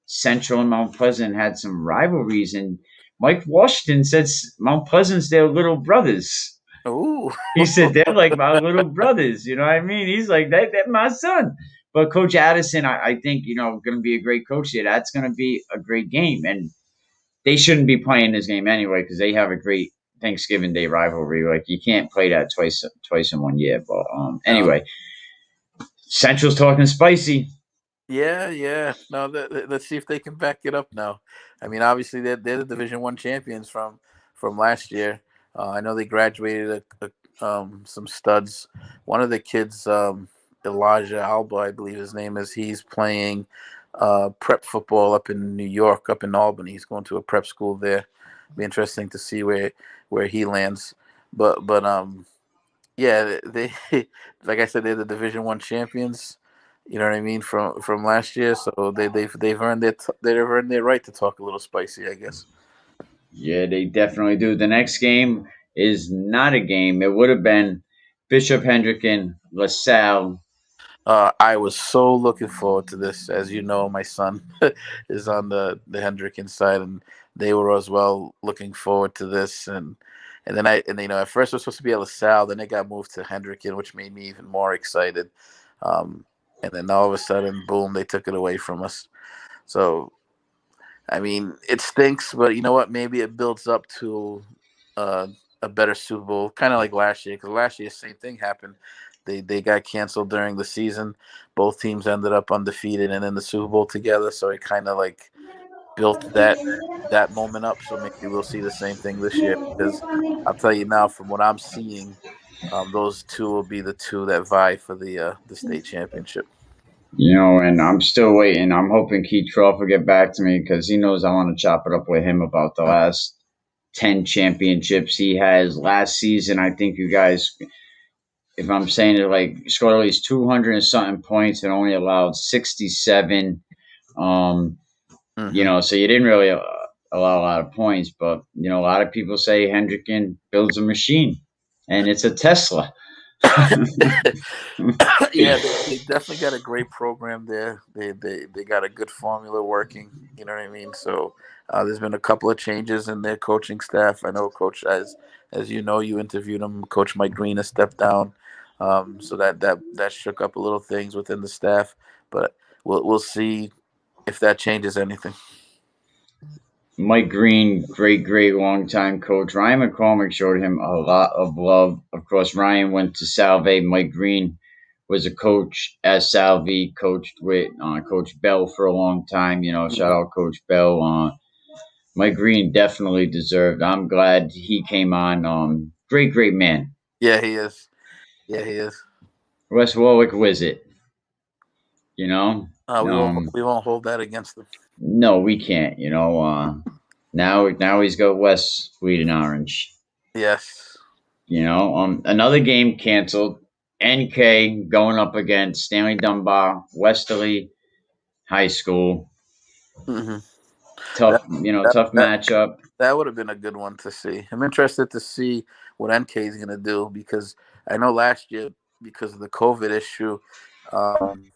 Central and Mount Pleasant had some rivalries, and Mike Washington says Mount Pleasant's their little brothers. Ooh. He said they're like my little brothers. You know what I mean? He's like that my son. But Coach Addison, I think going to be a great coach here. That's going to be a great game, and they shouldn't be playing this game anyway because they have a great Thanksgiving Day rivalry. Like you can't play that twice in one year. But anyway, Central's talking spicy. Yeah. No, let's see if they can back it up now. I mean, obviously they're the Division One champions from last year. I know they graduated some studs. One of the kids, Elijah Alba, I believe his name is. He's playing prep football up in New York, up in Albany. He's going to a prep school there. Be interesting to see where he lands. But yeah, they like I said, they're the Division One champions. You know what I mean from last year, so they've earned they've earned their right to talk a little spicy, I guess. Yeah, they definitely do. The next game is not a game. It would have been Bishop Hendricken, LaSalle. I was so looking forward to this. As you know, my son is on the Hendricken side, and they were as well looking forward to this. And then at first it was supposed to be at LaSalle, then it got moved to Hendricken, which made me even more excited. Um, and then all of a sudden, boom, they took it away from us. So I mean, it stinks, but you know what? Maybe it builds up to uh, a better Super Bowl, kind of like last year. Because last year, the same thing happened. They got canceled during the season. Both teams ended up undefeated and in the Super Bowl together. So it kind of like built that moment up. So maybe we'll see the same thing this year. Because I'll tell you now, from what I'm seeing, those two will be the two that vie for the state championship. And I'm still waiting. I'm hoping Keith Trough will get back to me because he knows I want to chop it up with him about the last 10 championships he has. Last season, I think you guys, if I'm saying it like, scored at least 200 and something points and only allowed 67. Um, Mm-hmm. So you didn't really allow a lot of points, but, a lot of people say Hendricken builds a machine and it's a Tesla. Yeah, they definitely got a great program there. They got a good formula working. You know what I mean? So there's been a couple of changes in their coaching staff. I know Coach, as you know, you interviewed him. Coach Mike Green has stepped down, so that shook up a little things within the staff. But we'll see if that changes anything. Mike Green, great longtime coach. Ryan McCormick showed him a lot of love. Of course, Ryan went to Salve. Mike Green was a coach at Salve, coached with Coach Bell for a long time. Shout out Coach Bell. Mike Green definitely deserved. I'm glad he came on. Great man. Yeah, he is. Yeah, he is. West Warwick Wizard. You know. We won't hold that against them. No, we can't. Now he's got West Sweet and Orange. Yes. Another game canceled. NK going up against Stanley Dunbar, Westerly High School. Mm-hmm. Tough, That, that tough that matchup. That would have been a good one to see. I'm interested to see what NK is going to do because I know last year, because of the COVID issue, Um,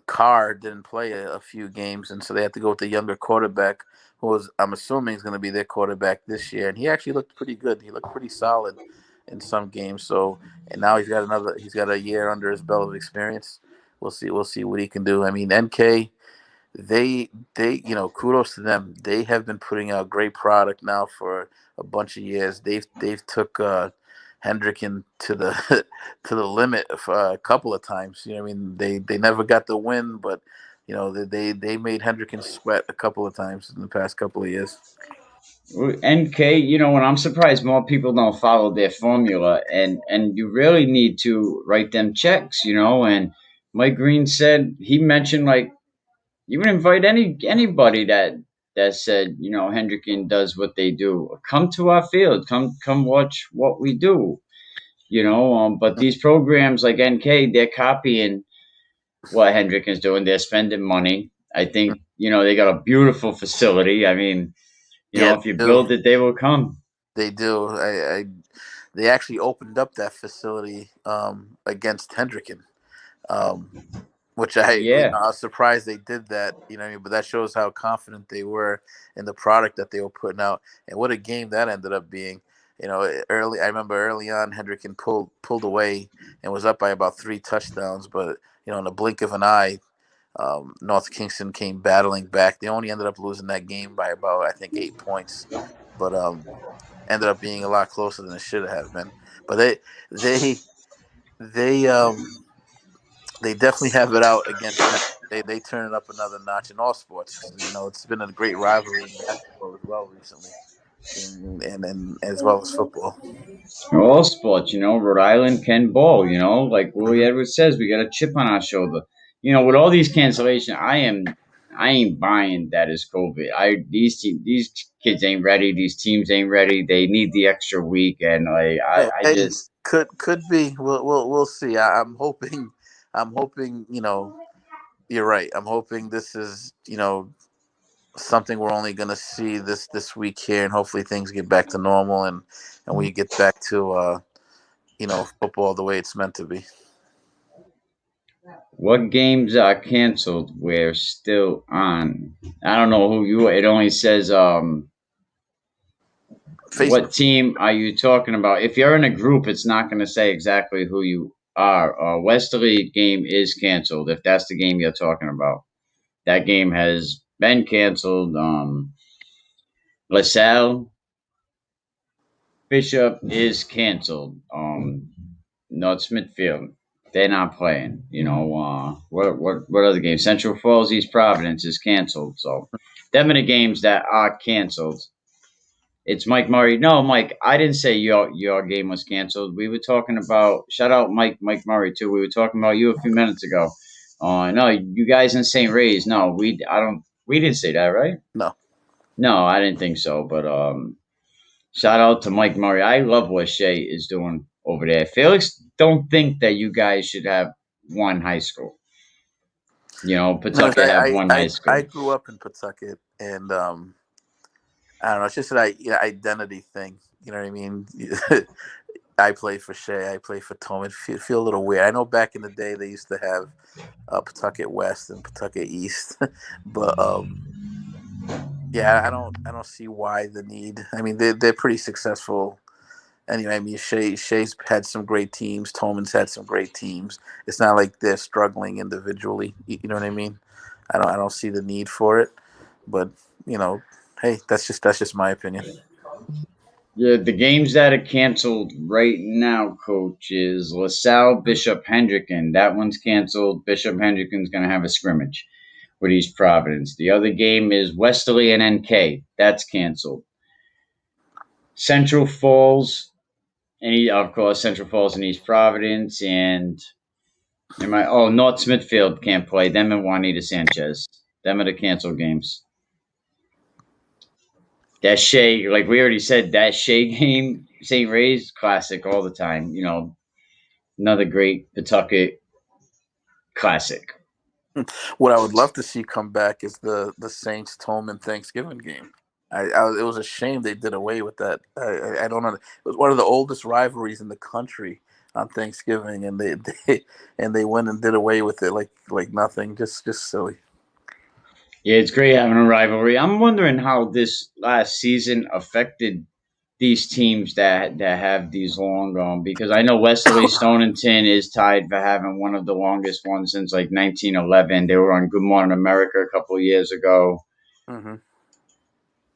Carr didn't play a few games, and so they had to go with the younger quarterback, who was I'm assuming is going to be their quarterback this year. And he actually looked pretty good. He looked pretty solid in some games. So, and now he's got a year under his belt of experience. We'll see what he can do. I mean, NK, they kudos to them. They have been putting out great product now for a bunch of years. They've took Hendricken to the to the limit a couple of times. You know, I mean, they never got the win, but they made Hendricken sweat a couple of times in the past couple of years. NK, and I'm surprised more people don't follow their formula, and you really need to write them checks, And Mike Green said he mentioned like you would invite anybody that said Hendricken does what they do. Come to our field. Come watch what we do. But these programs like NK, they're copying what Hendricken's doing. They're spending money. I think they got a beautiful facility. I mean, Yeah, if you they do. build it, they will come. They do. They actually opened up that facility against Hendricken. Um, which Yeah. I was surprised they did that. You know what I mean? But that shows how confident they were in the product that they were putting out, and what a game that ended up being. I remember early on, Hendricken pulled away and was up by about 3 touchdowns, but in the blink of an eye, North Kingston came battling back. They only ended up losing that game by about, I think, 8 points, but ended up being a lot closer than it should have been. But they they they definitely have it out against him. They turn it up another notch in all sports. 'Cause, it's been a great rivalry in basketball as well recently, and as well as football. All sports, Rhode Island can ball, like Willie Hmm. Edwards says, we got a chip on our shoulder. With all these cancellations, I ain't buying that is COVID. These kids ain't ready. These teams ain't ready. They need the extra week, and like I Hey, just could be. We'll see. I'm hoping. I'm hoping. You're right. I'm hoping this is something we're only going to see this week here, and hopefully things get back to normal, and we get back to football the way it's meant to be. what games are canceled? We're still on. I don't know who you. It only says what Facebook. team are you talking about? If you're in a group, it's not going to say exactly who you are. Westerly game is canceled. If that's the game you're talking about, that game has been canceled. LaSalle Bishop is canceled. North Smithfield, they're not playing. What other games? Central Falls East Providence is canceled. So, them are the games that are canceled. It's Mike Murray. No, Mike, I didn't say your game was canceled. We were talking about shout out Mike Murray too. We were talking about you a few minutes ago. No, you guys in St. Ray's. No, we didn't say that, right? No, No, I didn't think so. But shout out to Mike Murray. I love what Shea is doing over there. Felix, don't think that you guys should have one high school. no. Pawtucket have one high I school. grew up in Pawtucket, and I don't know. It's just an identity thing. You know what I mean? I play for Shea. I play for Tom. Feel a little weird. I know back in the day they used to have Pawtucket West and Pawtucket East, but yeah, I don't see why the need. I mean, they're pretty successful anyway. I mean, Shea's had some great teams. Tolman's had some great teams. It's not like they're struggling individually. You know what I mean? I don't see the need for it, but you know, hey, that's just my opinion. Yeah, the games that are canceled right now, coach, is LaSalle Bishop Hendricken. That one's canceled. Bishop Hendricken's going to have a scrimmage with East Providence. The other game is Westerly and NK. That's canceled. Central Falls, of course, Central Falls and East Providence. And North Smithfield can't play. Them and Juanita Sanchez. Them are the canceled games. That Shea, like we already said, that Shea game, St. Ray's, classic all the time. Another great Pawtucket classic. What I would love to see come back is the Saints Tolman Thanksgiving game. It was a shame they did away with that. I don't know. It was one of the oldest rivalries in the country. on Thanksgiving, and they went and did away with it like nothing, just silly. Yeah, it's great having a rivalry. I'm wondering how this last season affected these teams that have these long because I know Westerly Stonington is tied for having one of the longest ones since like 1911. They were on Good Morning America a couple of years ago. Hmm.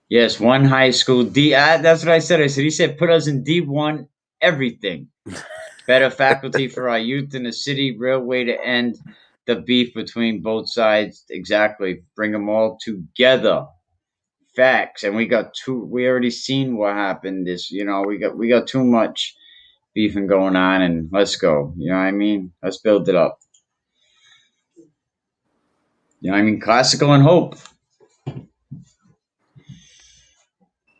Yes, one high school D. That's what I said. I said he said put us in D1 everything. Better faculty for our youth in the city. Real way to end the beef between both sides. Exactly. Bring them all together. Facts. And we got too. We already seen what happened. We got too much beefing going on, and let's go. You know what I mean? Let's build it up. You know what I mean? Classical and Hope.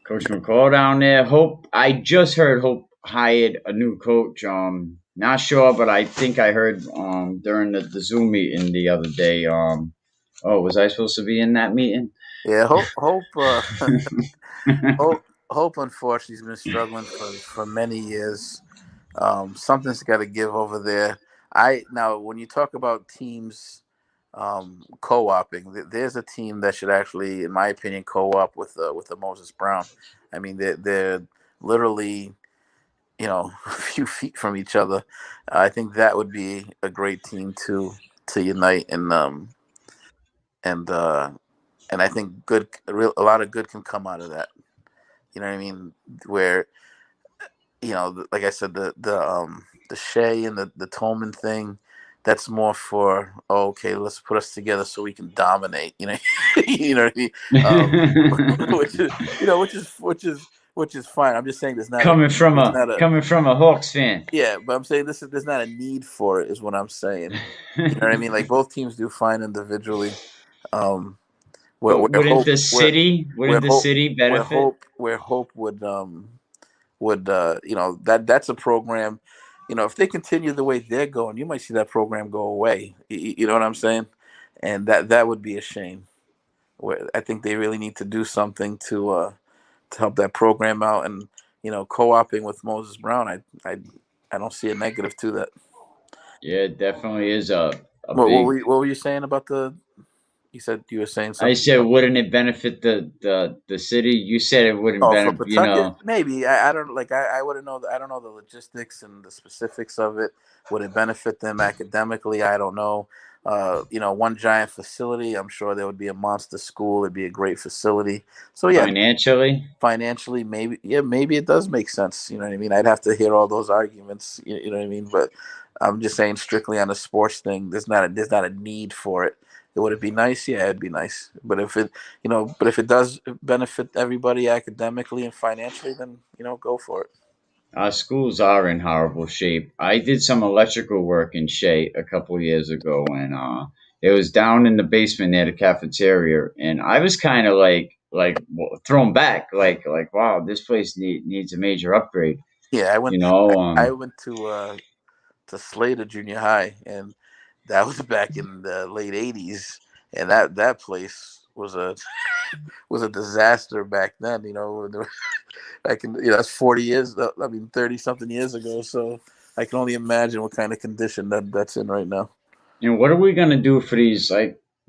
Coach McCall down there. Hope. I just heard Hope hired a new coach. Not sure, but I think I heard during the Zoom meeting the other day. Oh, was I supposed to be in that meeting? Yeah, hope. Unfortunately, has been struggling for many years. Something's got to give over there. I now, when you talk about teams co-oping, there's a team that should actually, in my opinion, co-op with the Moses Brown. I mean, they're literally, a few feet from each other. I think that would be a great team to unite and uh, and I think a lot of good can come out of that. You know what I mean? Where like I said, the Shea and the Tolman thing, that's more for, oh, okay, let's put us together so we can dominate. You know what I mean? Which is which is fine. I'm just saying there's not a Coming from a Hawks fan. yeah, but I'm saying there's not a need for it is what I'm saying. You know what I mean? Like both teams do fine individually. Um, where But where wouldn't hope the where city where wouldn't the hope city benefit? where hope would that's a program, if they continue the way they're going, you might see that program go away. You know what I'm saying? And that would be a shame. Where I think they really need to do something to help that program out, and co-oping with Moses Brown, I don't see a negative to that. Yeah, it definitely is a What big. what were you saying about the? You said you were saying I something said, about. wouldn't it benefit the city? You said it wouldn't Oh, for benefit. Pawtucket, maybe. I don't like. I wouldn't know. I don't know the logistics and the specifics of it. Would it benefit them academically? I don't know. One giant facility. I'm sure there would be a monster school. It'd be a great facility. So yeah, Financially. financially, maybe. Yeah, maybe it does make sense. You know what I mean? I'd have to hear all those arguments. You know what I mean? But I'm just saying, strictly on the sports thing, there's not a need for it. Would it be nice? Yeah, it'd be nice. But if it does benefit everybody academically and financially, then go for it. Our schools are in horrible shape. I did some electrical work in Shea a couple years ago, and it was down in the basement near the cafeteria, and I was kind of thrown back, like wow, this place needs a major upgrade. Yeah, I went. You know, I went to Slater Junior High, and that was back in the late '80s, and that place was a disaster back then. Back in that's 40 years. I mean, 30 something years ago. So I can only imagine what kind of condition that's in right now. what are we gonna do for these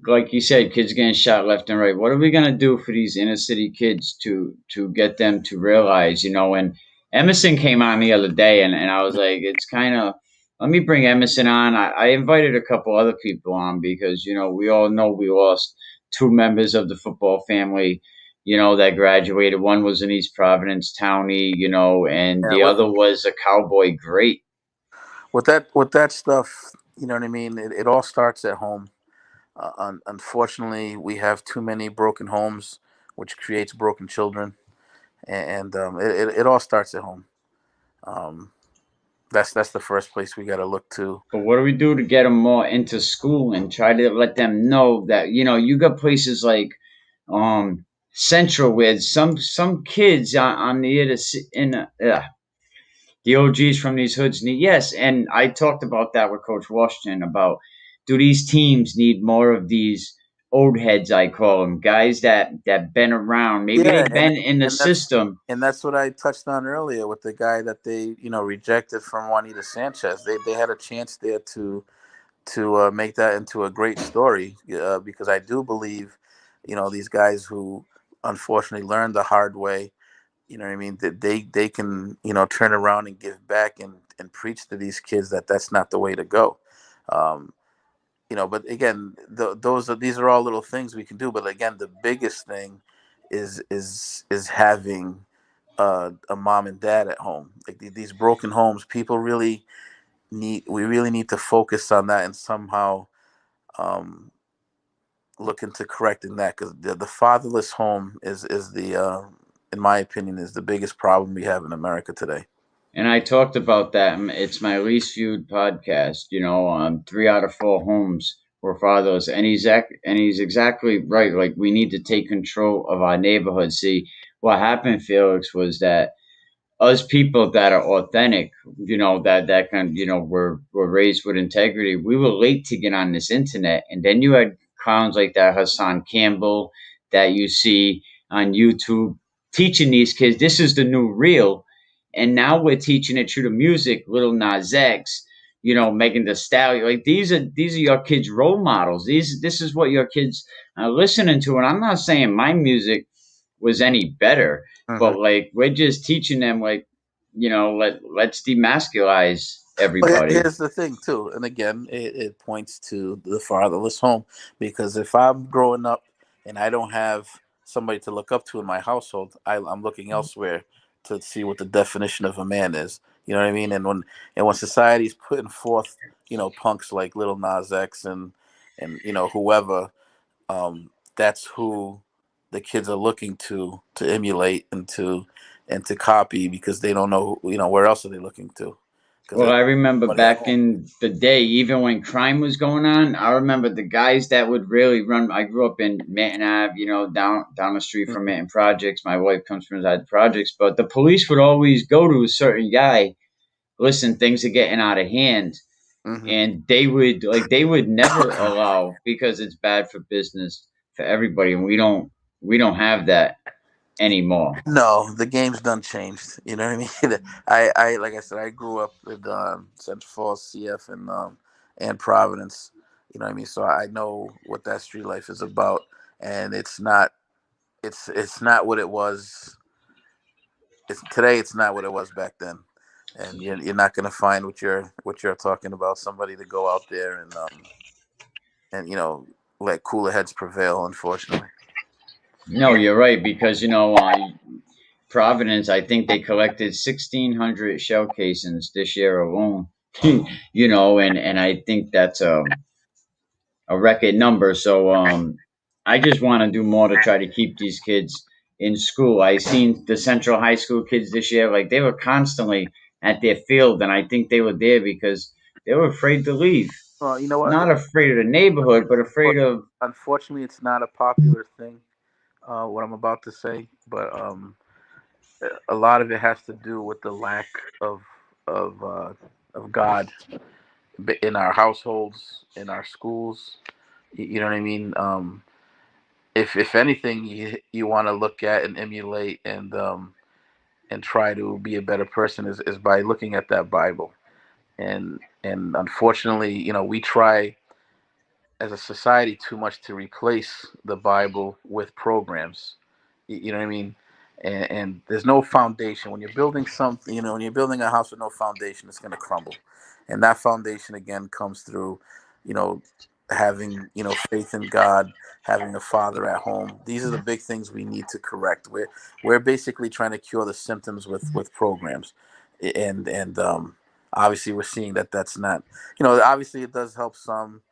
like you said, kids getting shot left and right? What are we gonna do for these inner city kids to get them to realize? When Emerson came on the other day, and I was like, it's kind of let me bring Emerson on. I invited a couple other people on because we all know we lost two members of the football family. That graduated. One was in East Providence Townie, and Yeah, the other was a cowboy great. with that stuff, you know what I mean. It all starts at home. Unfortunately, we have too many broken homes, which creates broken children, and it all starts at home. Um, that's the first place we got to look to. But what do we do to get them more into school and try to let them know that you got places like Central where some kids on the the OGs from these hoods need, yes, and I talked about that with Coach Washington about, do these teams need more of these old heads, I call them, guys that been around. Maybe Yeah, they've been in the and that's system. and that's what I touched on earlier with the guy that they rejected from Juanita Sanchez. They had a chance there to make that into a great story, because I do believe, these guys who unfortunately learned the hard way, you know what I mean, that they can, turn around and give back and preach to these kids that that's not the way to go. Um, but again, these are all little things we can do. But again, the biggest thing is having a mom and dad at home. Like these broken homes, we really need to focus on that and somehow um, look into correcting that, because the fatherless home is the in my opinion is the biggest problem we have in America today. And I talked about that. It's my least viewed podcast. 3 out of 4 homes were fathers, and he's exactly right. Like, we need to take control of our neighborhood. See, what happened, Felix, was that us people that are authentic, that kind, were raised with integrity. We were late to get on this internet, and then you had clowns like that Hassan Campbell that you see on YouTube teaching these kids this is the new real, and now we're teaching it through the music. Little Nas X, Megan Thee Stallion, like these are your kids' role models. This is what your kids are listening to, and I'm not saying my music was any better, Mhm. but like we're just teaching them, like, let's demasculize Well, everybody. here's the thing too, and again, it points to the fatherless home, because if I'm growing up and I don't have somebody to look up to in my household, I'm looking elsewhere to see what the definition of a man is. You know what I mean? And when society's putting forth, punks like Little Nas X and whoever, that's who the kids are looking to emulate and to copy, because they don't know, where else are they looking to, because Well, there's I remember nobody at back home. in the day, even when crime was going on, I remember the guys that would really run. I grew up in Manton Ave, down the street from Manton Projects. My wife comes from inside the projects, but the police would always go to a certain guy. Listen, things are getting out of hand, Mm-hmm. and they would never allow, because it's bad for business for everybody, and we don't have that anymore. No, the game's done changed. You know what I mean? I like I said, I grew up in Central Falls, CF, and Providence. You know what I mean? So I know what that street life is about, and it's not what it was. Today. It's not what it was back then, and you're not going to find what you're talking about. Somebody to go out there and let cooler heads prevail. Unfortunately. No, you're right, because Providence, I think they collected 1,600 shell casings this year alone. And I think that's a record number. So I just want to do more to try to keep these kids in school. I seen the Central High School kids this year, like they were constantly at their field, and I think they were there because they were afraid to leave. Well, you know what? Not afraid of the neighborhood, but afraid of. Unfortunately, it's not a popular thing. What I'm about to say, but a lot of it has to do with the lack of of uh, of God in our households, in our schools. You know what I mean? If anything, you want to look at and emulate and try to be a better person is by looking at that Bible. And unfortunately, we try as a society too much to replace the Bible with programs. You know what I mean? And there's no foundation when you're building something. When you're building a house with no foundation, it's going to crumble. And that foundation again comes through, you know, having faith in God, having a father at home. These are the big things we need to correct. We're basically trying to cure the symptoms with programs, and obviously we're seeing that that's not. Obviously it does help some,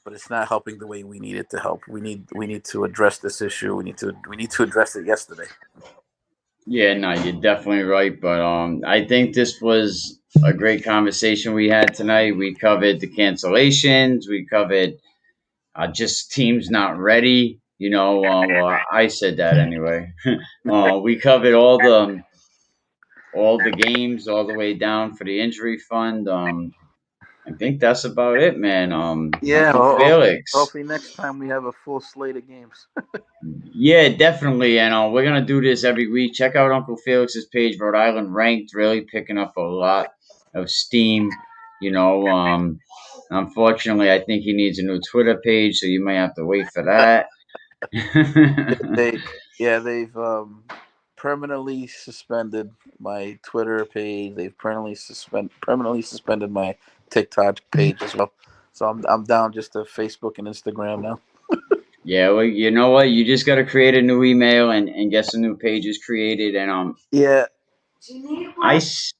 but it's not helping the way we need it to help. We need to address this issue. We need to address it yesterday. Yeah, no, you're definitely right. But I think this was a great conversation we had tonight. We covered the cancellations. We covered just teams not ready. Well, I said that anyway. We covered all the games all the way down for the injury fund. I think that's about it, man. Yeah, Uncle Felix. hopefully next time we have a full slate of games. Yeah, definitely. And we're gonna do this every week. Check out Uncle Felix's page, Rhode Island Ranked, really picking up a lot of steam. You know, unfortunately, I think he needs a new Twitter page, so you might have to wait for that. They yeah, they've permanently suspended my Twitter page. They've permanently suspended my TikTok page as well. So I'm down just to Facebook and Instagram now. Yeah, well, you know what? You just got to create a new email and get some new pages created. And Yeah. I s-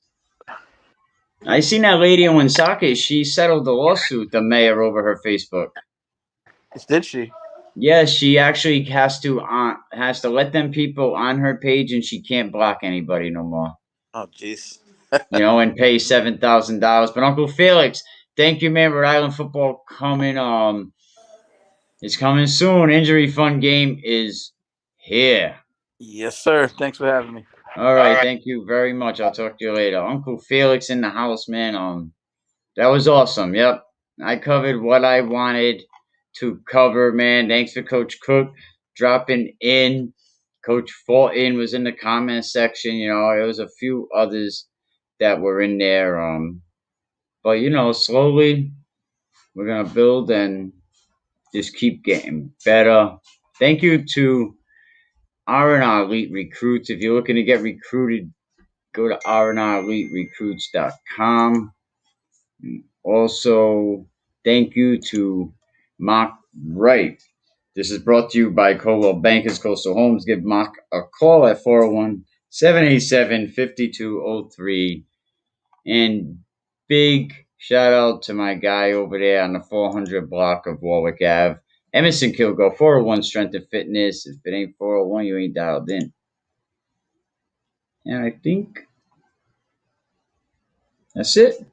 I seen that lady in Woonsocket. She settled the lawsuit, the mayor, over her Facebook. Did she? Yeah, she actually has to let them people on her page, and she can't block anybody no more. Oh, jeez. You know, and pay $7,000. But Uncle Felix, thank you, man. Rhode Island football coming. It's coming soon. Injury fund game is here. Yes, sir. Thanks for having me. All right, thank you very much. I'll talk to you later. Uncle Felix in the house, man. That was awesome. Yep, I covered what I wanted to cover, man. Thanks for Coach Cook dropping in. Coach Fulton was in the comment section. You know, there was a few others that were in there. But you know, slowly we're gonna build and just keep getting better. Thank you to R&R Elite Recruits. If you're looking to get recruited, go to rnreliterecruits.com. Also, thank you to Mark Wright. This is brought to you by Coldwell Bankers Coastal Homes. Give Mark a call at 401 787 5203. And big shout out to my guy over there on the 400 block of Warwick Ave. Emerson Kilgo, 401 Strength and Fitness. If it ain't 401, you ain't dialed in. And I think that's it.